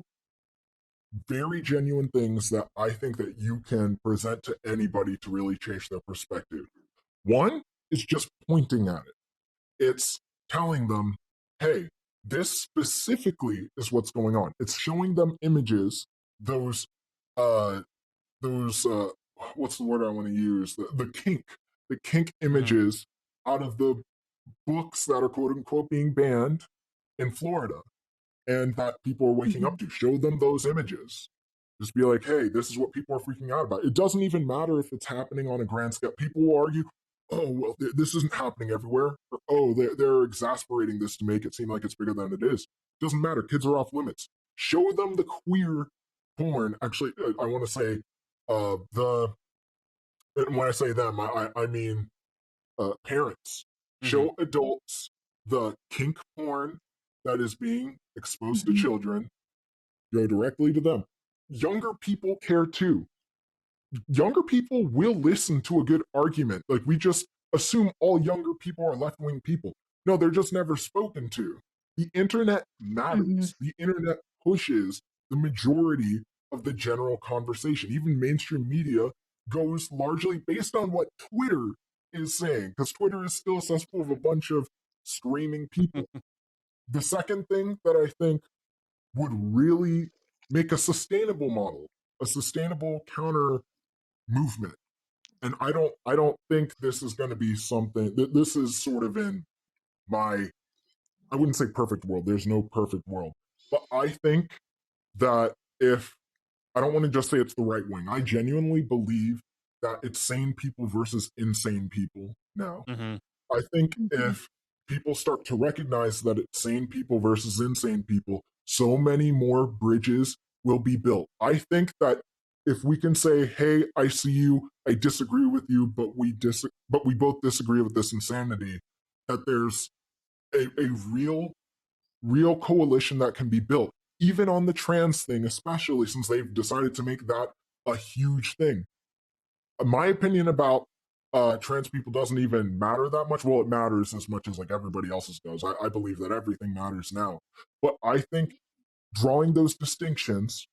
very genuine things that I think that you can present to anybody to really change their perspective. One is just pointing at it. It's telling them, hey, this specifically is what's going on. It's showing them images, those uh those what's the word I want to use? The kink Mhm. images out of the books that are quote unquote being banned in Florida and that people are waking up Mhm. to. Show them those images. Just be like, hey, this is what people are freaking out about. It doesn't even matter if it's happening on a grand scale. People will argue, oh, well, this isn't happening everywhere. Or, oh, they're exasperating this to make it seem like it's bigger than it is. It doesn't matter. Kids are off limits. Show them the queer porn. Actually, I want to say the, and when I say them, I mean parents. Mhm. Show adults the kink porn that is being exposed to Mhm. children. Go directly to them. Younger people care too. Younger people will listen to a good argument. Like we just assume all younger people are left wing people. No, they're just never spoken to. The internet Mhm. matters. The internet pushes the majority of the general conversation. Even mainstream media goes largely based on what Twitter is saying, because Twitter is still a cesspool of a bunch of screaming people. The second thing that I think would really make a sustainable model, a sustainable counter movement. And I don't think this is going to be something that this is sort of in my I wouldn't say perfect world. There's no perfect world. But I think that if I don't want to just say it's the right wing. I genuinely believe that it's sane people versus insane people now. Mhm. I think Mhm. if people start to recognize that it's sane people versus insane people, so many more bridges will be built. I think that if we can say, "Hey, I see you, I disagree with you, but but we both disagree with this insanity," that there's a real coalition that can be built, even on the trans thing, especially since they've decided to make that a huge thing. My opinion about trans people doesn't even matter that much. Well, it matters as much as like everybody else's does. I believe that everything matters now. But I think drawing those distinctions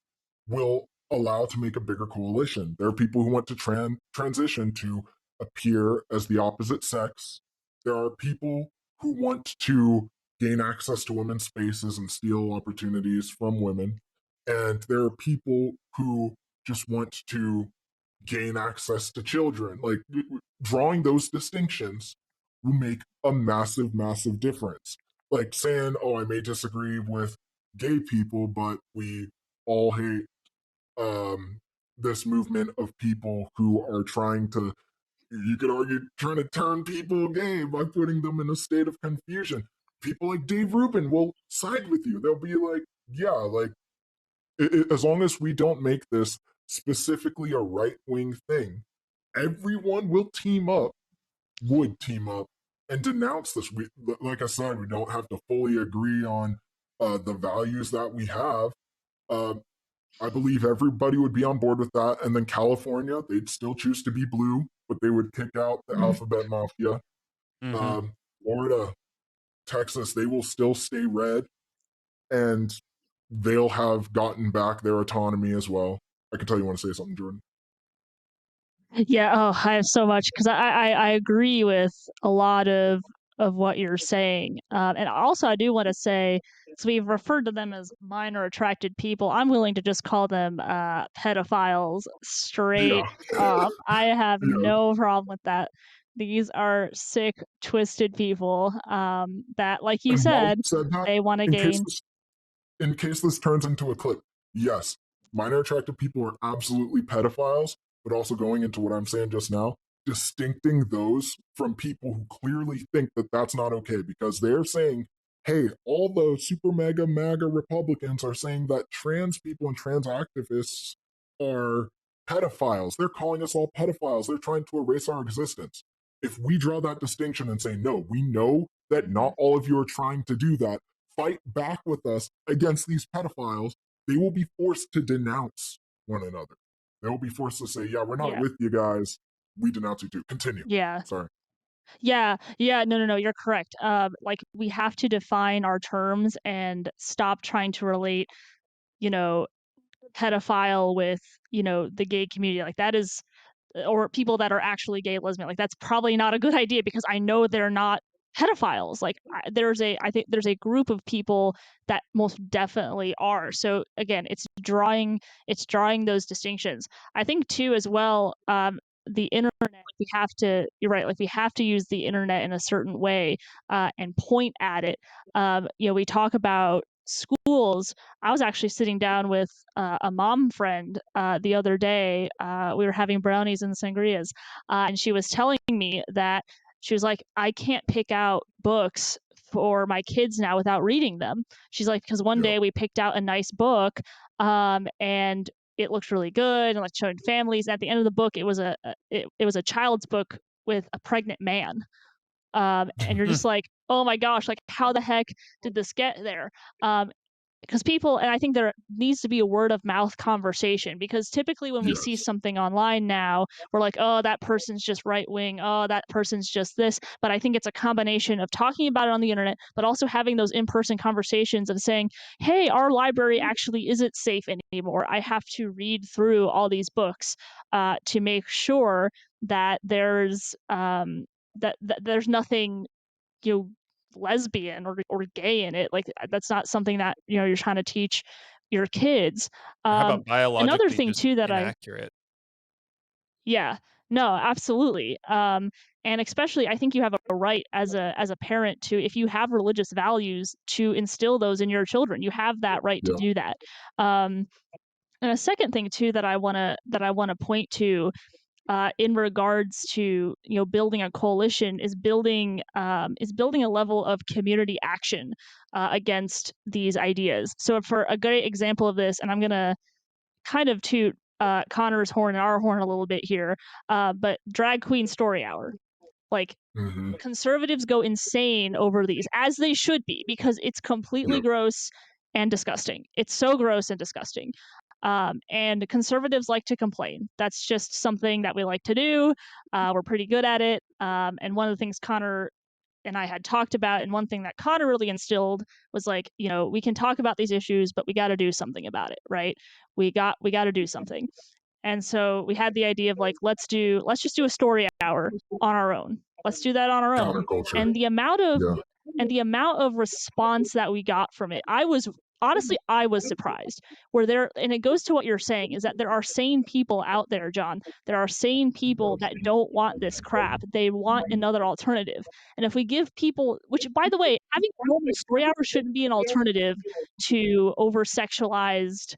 will allow to make a bigger coalition. There are people who want to transition to appear as the opposite sex. There are people who want to gain access to women's spaces and steal opportunities from women. And there are people who just want to gain access to children. Like drawing those distinctions will make a massive, massive difference. Like saying, oh, I may disagree with gay people, but we all hate this movement of people who are trying to, you could argue, trying to turn people gay by putting them in a state of confusion. People like Dave Rubin will side with you. They'll be like, yeah, like, as long as we don't make this specifically a right wing thing, everyone will team up, would team up, and denounce this. We, like I said, we don't have to fully agree on the values that we have. Uh, I believe everybody would be on board with that. And then California, they'd still choose to be blue, but they would kick out the Mhm. alphabet mafia. Hmm. Um, Florida, Texas, they will still stay red, and they'll have gotten back their autonomy as well. I can tell you want to say something, Jordan. Yeah, oh, I have so much because I agree with a lot of what you're saying. And also I do want to say, so we've referred to them as minor attracted people. I'm willing to just call them pedophiles straight Yeah. up. I have Yeah. no problem with that. These are sick, twisted people that, like you And while you said, said that, they want to in case gain. this in case this turns into a clip, yes, minor attracted people are absolutely pedophiles, but also going into what I'm saying just now, distincting those from people who clearly think that that's not okay because they're saying, hey, all the super mega MAGA Republicans are saying that trans people and trans activists are pedophiles. They're calling us all pedophiles. They're trying to erase our existence. If we draw that distinction and say, no, we know that Mhm. not all of you are trying to do that, fight back with us against these pedophiles, they will be forced to denounce one another. They will be forced to say, yeah, we're not Yeah, with you guys. We denounce you too. Continue. yeah. Sorry. Yeah, yeah, no, no, no, you're correct. Like we have to define our terms and stop trying to relate, you know, pedophile with, the gay community. Like that is, or people that are actually gay, lesbian. Like that's probably not a good idea because I know they're not pedophiles. Like I think there's a group of people that most definitely are. So again, it's drawing those distinctions. I think too as well. The internet, we have to. You're right. Like we have to use the internet in a certain way and point at it. We talk about schools. I was actually sitting down with a mom friend the other day. We were having brownies and sangrias, and she was telling me that she was like, I can't pick out books for my kids now without reading them. She's like, because one Yeah. day we picked out a nice book, and it looked really good and like showing families. At the end of the book, it was a child's book with a pregnant man. And you're just like, oh my gosh, like how the heck did this get there? Um, because people, and I think there needs to be a word of mouth conversation, because typically when we see Yes. something online now, we're like, oh, that person's just right wing, oh, that person's just this. But I think it's a combination of talking about it on the internet, but also having those in-person conversations of saying, hey, our library actually isn't safe anymore. I have to read through all these books to make sure that that there's nothing, you know, lesbian or gay in it. Like that's not something that, you're trying to teach your kids. Or how um about Another biologically thing just too that I inaccurate? yeah, no, absolutely. And especially I think you have a right as a parent to, if you have religious values, to instill those in your children. You have that right to Yeah. do that. And a second thing too that I want to point to in regards to, building a coalition, is building a level of community action against these ideas. So for a great example of this, and I'm gonna kind of toot Connor's horn and our horn a little bit here, but drag queen story hour, like Mm-hmm. conservatives go insane over these, as they should be, because it's completely Yep. gross and disgusting. It's so gross and disgusting. And conservatives like to complain. That's just something that we like to do. We're pretty good at it. And one of the things Connor and I had talked about, and one thing that Connor really instilled was like, we can talk about these issues, but we got to do something about it, right? We got to do something. And so we had the idea of like, let's just do a story hour on our own. Let's do that on our own. Counterculture. And the amount of Yeah. and the amount of response that we got from it, I was surprised. Where there and it goes to what you're saying is that there are sane people out there, John. There are sane people that don't want this crap. They want another alternative. And if we give people, which by the way, having a normal story hour shouldn't be an alternative to over sexualized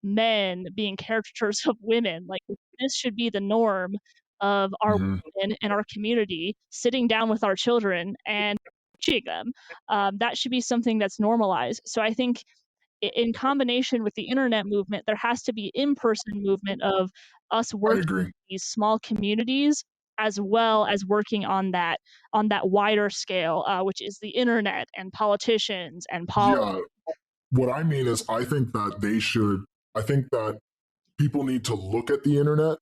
men being caricatures of women. Like this should be the norm of our Hmm. women and our community sitting down with our children and teaching them. That should be something that's normalized. So I think in combination with the internet movement, there has to be in-person movement of us I working agree. with these small communities as well as working on that wider scale, which is the internet and politicians and politics. Yeah. What I mean is, I think that people need to look at the internet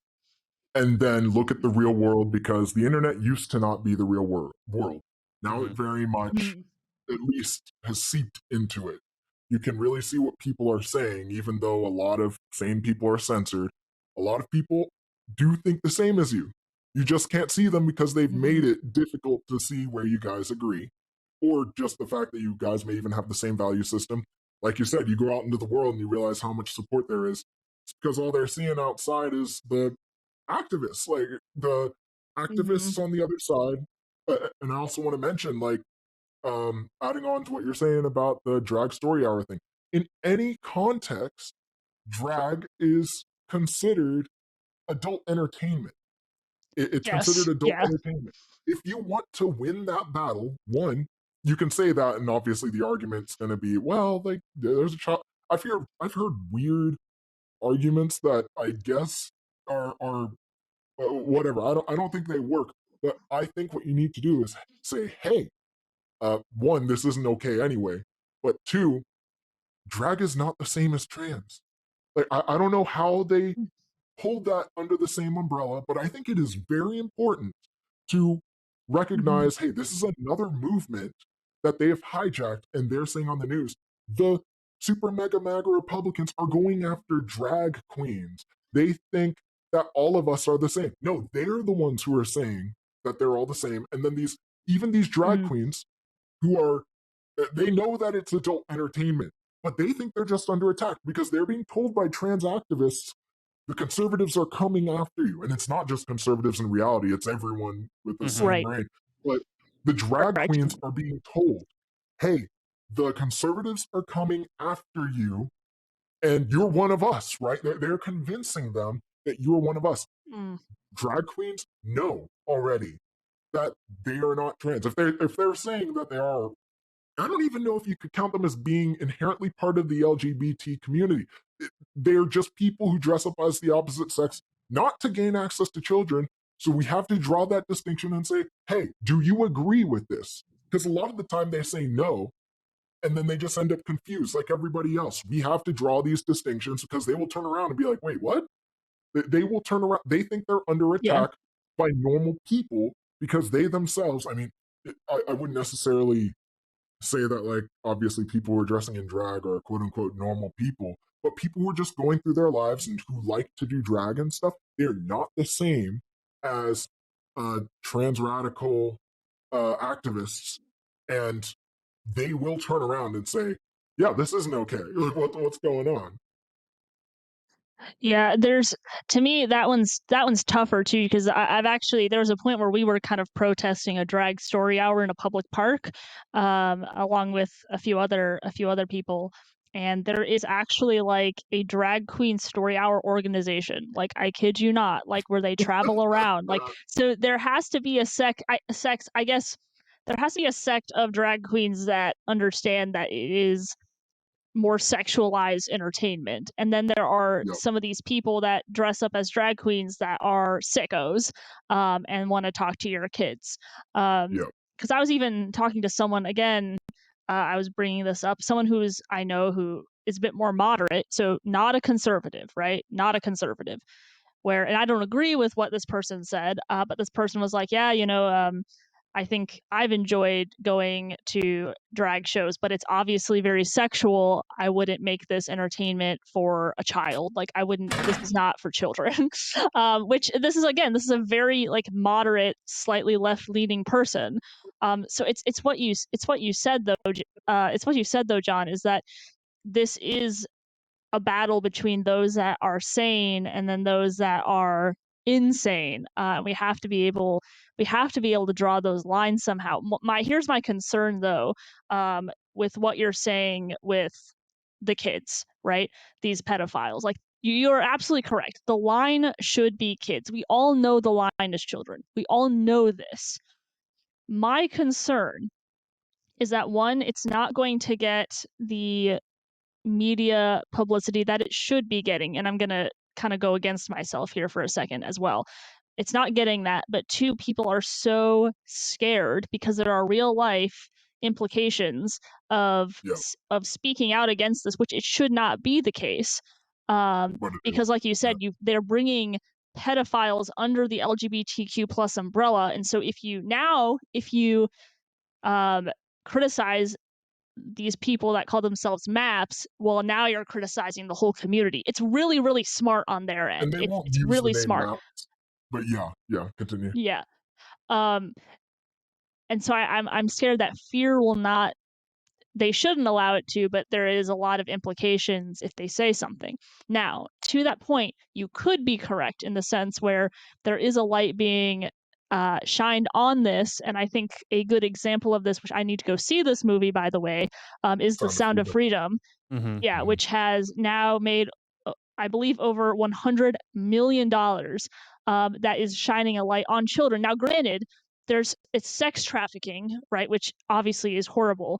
and then look at the real world because the internet used to not be the real world. Now it Mhm. very much, Mhm. at least, has seeped into it. You can really see what people are saying, even though a lot of sane people are censored. A lot of people do think the same as you. You just can't see them because they've made Mhm. it difficult to see where you guys agree, or just the fact that you guys may even have the same value system. Like you said, you go out into the world and you realize how much support there is. It's because all they're seeing outside is the activists, like the Mhm. activists on the other side. And I also want to mention, like, adding on to what you're saying about the drag story hour thing. In any context, drag is considered adult entertainment. It's considered Yes. adult Yeah. entertainment. If you want to win that battle, one, you can say that, and obviously the argument's going to be, well, like there's a child. I've heard weird arguments that I guess are whatever. I don't think they work. But I think what you need to do is say, hey, one, this isn't okay anyway. But two, drag is not the same as trans. Like I don't know how they hold that under the same umbrella, but I think it is very important to Mhm. recognize, hey, this is another movement that they have hijacked, and they're saying on the news, the super mega maga Republicans are going after drag queens. They think that all of us are the same. No, they're the ones who are saying that they're all the same. And then even these drag Mm. queens who are, they know that it's adult entertainment, but they think they're just under attack because they're being told by trans activists the conservatives are coming after you. And it's not just conservatives in reality, it's everyone with the Mhm. same Right. brain. But the drag Correct. queens are being told, hey, the conservatives are coming after you, and you're one of us, right? They're convincing them that you're one of us. Mm. Drag queens know already that they are not trans. If they're saying that they are, I don't even know if you could count them as being inherently part of the LGBT community. They're just people who dress up as the opposite sex, not to gain access to children. So we have to draw that distinction and say, hey, do you agree with this? Because a lot of the time they say no, and then they just end up confused like everybody else. We have to draw these distinctions because they will turn around and be like, wait, what? They will turn around. They think they're under Yeah. attack by normal people because they themselves, I mean, I wouldn't necessarily say that, like, obviously people who are dressing in drag are quote unquote normal people, but people who are just going through their lives and who like to do drag and stuff, they're not the same as trans radical activists. And they will turn around and say, yeah, this isn't okay. Like, what's going on? Yeah, there's to me that one's tougher too because I've actually there was a point where we were kind of protesting a drag story hour in a public park, along with a few other people, and there is actually like a drag queen story hour organization. Like I kid you not, like where they travel around. Like so there has to be sex. I guess there has to be a sect of drag queens that understand that it is more sexualized entertainment. And then there are Yep, some of these people that dress up as drag queens that are sickos, and want to talk to your kids. yep. Because I was even talking to someone again. I was bringing this up. Someone I know who is a bit more moderate, so not a conservative, right? Not a conservative. Where, and I don't agree with what this person said, but this person was like, yeah, I think I've enjoyed going to drag shows, but it's obviously very sexual. I wouldn't make this entertainment for a child. Like, I wouldn't, this is not for children. Which this is, again, this is a very like moderate, slightly left leaning person. So it's what you said though. It's what you said though, John, is that this is a battle between those that are sane and then those that are insane. We have to be able to draw those lines somehow. Here's my concern though, with what you're saying with the kids, right? These pedophiles, like you're absolutely correct. The line should be kids. We all know the line is children. We all know this. My concern is that one, it's not going to get the media publicity that it should be getting. And I'm going to kind of go against myself here for a second as well. It's not getting that, but two, people are so scared because there are real life implications of Yeah, speaking out against this, which it should not be the case. but it is. Because like you Yeah. said, they're bringing pedophiles under the LGBTQ plus umbrella. And so if you criticize these people that call themselves maps, well, now you're criticizing the whole community. It's really, really smart on their And end. they won't It's use the really name smart. map, but yeah, continue. Yeah. Um, and so I'm scared that fear will not. They shouldn't allow it to, but there is a lot of implications if they say something. Now, to that point, you could be correct in the sense where there is a light being shined on this, and I think a good example of this, which I need to go see this movie, by the way, is The Sound of Sound of Freedom. Freedom. Mhm. Yeah, Mhm. which has now made, I believe, over $100 million. That is shining a light on children. Now, granted, it's sex trafficking, right, which obviously is horrible.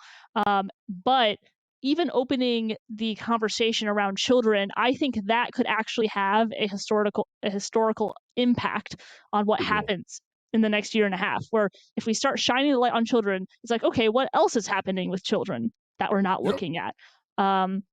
But even opening the conversation around children, I think that could actually have a historical impact on what It will. happens in the next year and a half. Where if we start shining the light on children, it's like, okay, what else is happening with children that we're not Yep. looking at? Um,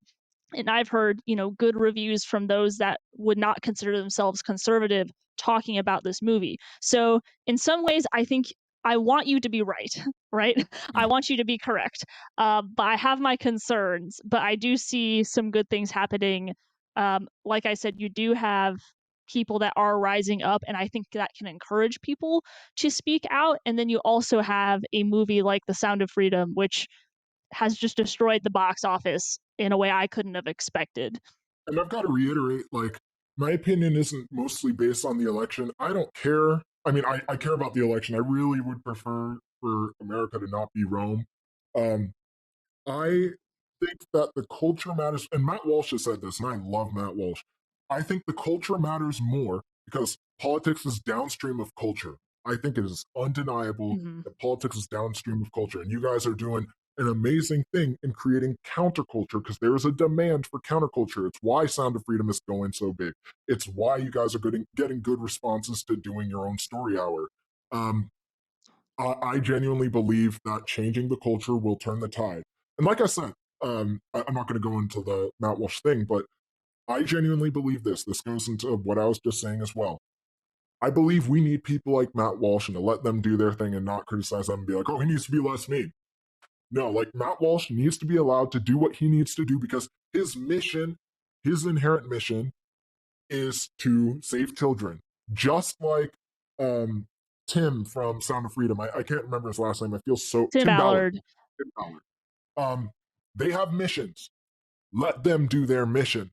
and I've heard, good reviews from those that would not consider themselves conservative talking about this movie. So in some ways, I think I want you to be right, right? I want you to be correct. But I have my concerns, but I do see some good things happening. Like I said, you do have people that are rising up, and I think that can encourage people to speak out. And then you also have a movie like The Sound of Freedom, which has just destroyed the box office in a way I couldn't have expected. And I've got to reiterate, like, my opinion isn't mostly based on the election. I don't care. I mean, I care about the election. I really would prefer for America to not be Rome. Um, I think that the culture matters, and Matt Walsh has said this, and I love Matt Walsh. I think the culture matters more because politics is downstream of culture. I think it is undeniable Mm-hmm. that politics is downstream of culture, and you guys are doing an amazing thing in creating counterculture because there is a demand for counterculture. It's why Sound of Freedom is going so big. It's why you guys are getting good responses to doing your own story hour. Um, I genuinely believe that changing the culture will turn the tide. And like I said, I'm not going to go into the Matt Walsh thing, but I genuinely believe this. This goes into what I was just saying as well. I believe we need people like Matt Walsh and to let them do their thing and not criticize them and be like, oh, he needs to be less mean. No, like Matt Walsh needs to be allowed to do what he needs to do because his mission, his inherent mission, is to save children. Just like um, Tim from Sound of Freedom. I can't remember his last name. I feel so Tim Tim Ballard. Ballard. Tim Ballard. They have missions. Let them do their mission.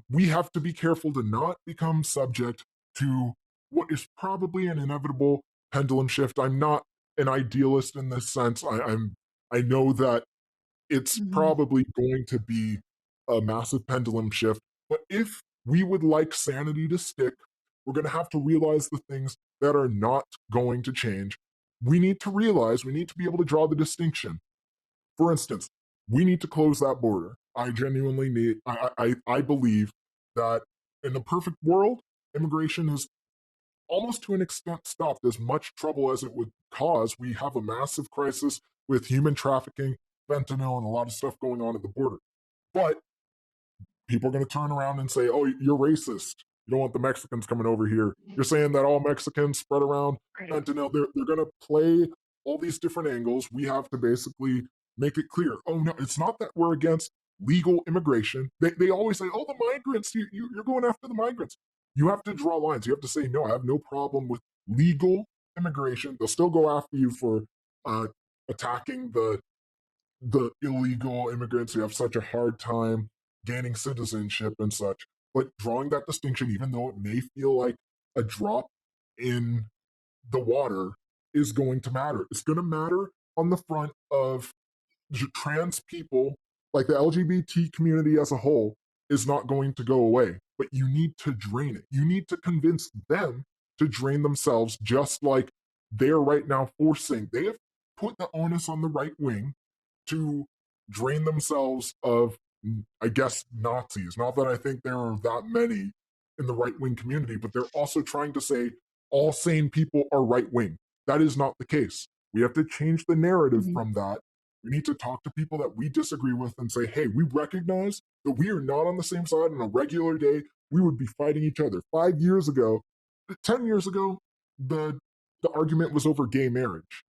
We have to be careful to not become subject to what is probably an inevitable pendulum shift. I'm not an idealist in this sense. I know that it's Mm-hmm. probably going to be a massive pendulum shift. But if we would like sanity to stick, we're going to have to realize the things that are not going to change. We need to realize, we need to be able to draw the distinction. For instance, we need to close that border. I genuinely need, I believe that in the perfect world, immigration is almost to an extent stopped as much trouble as it would cause. We have a massive crisis with human trafficking, fentanyl, and a lot of stuff going on at the border. But people are going to turn around and say, "Oh, you're racist. You don't want the Mexicans coming over here. You're saying that all Mexicans spread around fentanyl." They're going to play all these different angles. We have to basically make it clear. Oh no, it's not that we're against legal immigration. They always say, "Oh, the migrants. You're going after the migrants." You have to draw lines. You have to say, "No, I have no problem with legal immigration." They'll still go after you for uh, attacking the illegal immigrants who have such a hard time gaining citizenship and such. But drawing that distinction, even though it may feel like a drop in the water, is going to matter. It's going to matter on the front of trans people, like the LGBT community as a whole, is not going to go away. But you need to drain it. You need to convince them to drain themselves, just like they're right now forcing. They have put the onus on the right wing to drain themselves of, I guess, Nazis. Not that I think there are that many in the right wing community, but they're also trying to say all sane people are right wing. That is not the case. We have to change the narrative from that. We need to talk to people that we disagree with and say, hey, we recognize that we are not on the same side. On a regular day, we would be fighting each other. 5 years ago, 10 years ago, the argument was over gay marriage.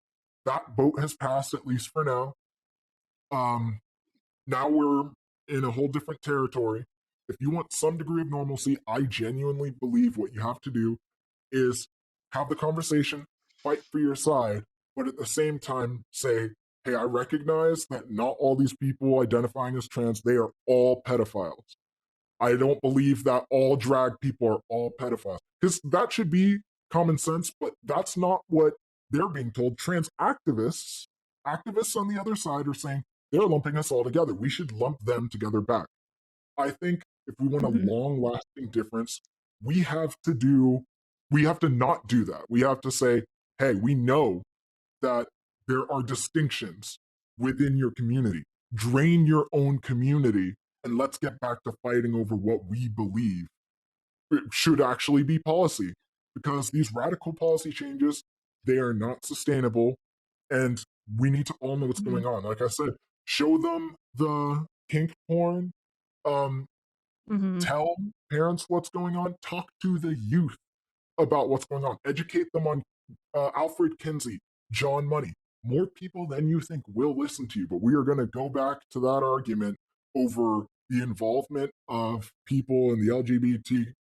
That boat has passed, at least for now. Now we're in a whole different territory. If you want some degree of normalcy, I genuinely believe what you have to do is have the conversation, fight for your side, but at the same time say, hey, I recognize that not all these people identifying as trans, they are all pedophiles. I don't believe that all drag people are all pedophiles. Because that should be common sense, but that's not what they're being told. Trans activists on the other side are saying they're lumping us all together. We should lump them together back. I think if we want a long lasting difference, we have to not do that. We have to say, hey, we know that there are distinctions within your community. Drain your own community and let's get back to fighting over what we believe should actually be policy. Because these radical policy changes, they are not sustainable. And we need to all know what's going on. Like I said, show them the kink porn. Tell parents what's going on. Talk to the youth about what's going on. Educate them on Alfred Kinsey, John Money. More people than you think will listen to you. But we are going to go back to that argument over the involvement of people in the LGBT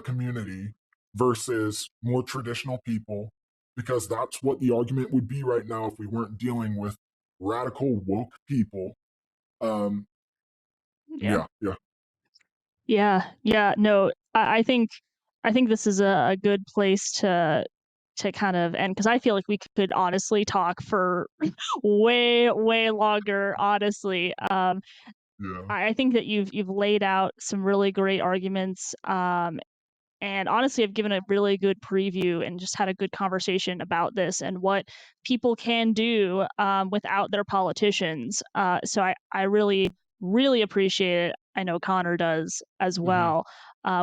community versus more traditional people, because that's what the argument would be right now if we weren't dealing with radical woke people. Yeah. Yeah. No, I think this is a good place to kind of end, because I feel like we could honestly talk for way longer. Honestly, Yeah. I think that you've laid out some really great arguments. And honestly, I've given a really good preview and just had a good conversation about this and what people can do without their politicians. So I really appreciate it. I know Connor does as well.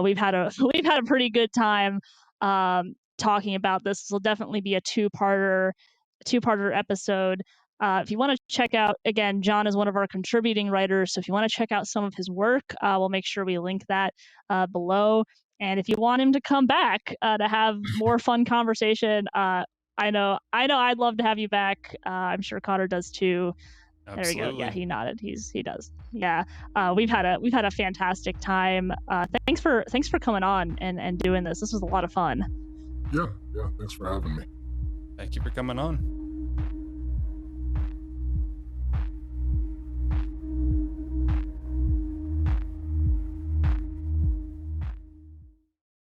We've had a we've had a pretty good time talking about this. This will definitely be a two-parter episode. If you want to check out, again, John is one of our contributing writers. So if you want to check out some of his work, we'll make sure we link that below. And if you want him to come back to have more fun conversation, I know I'd love to have you back. I'm sure Cotter does too. There we go. Yeah, Absolutely. he nodded. He does. Yeah. We've had a fantastic time. Thanks for coming on and doing this. This was a lot of fun. Yeah. Thanks for having me. Thank you for coming on.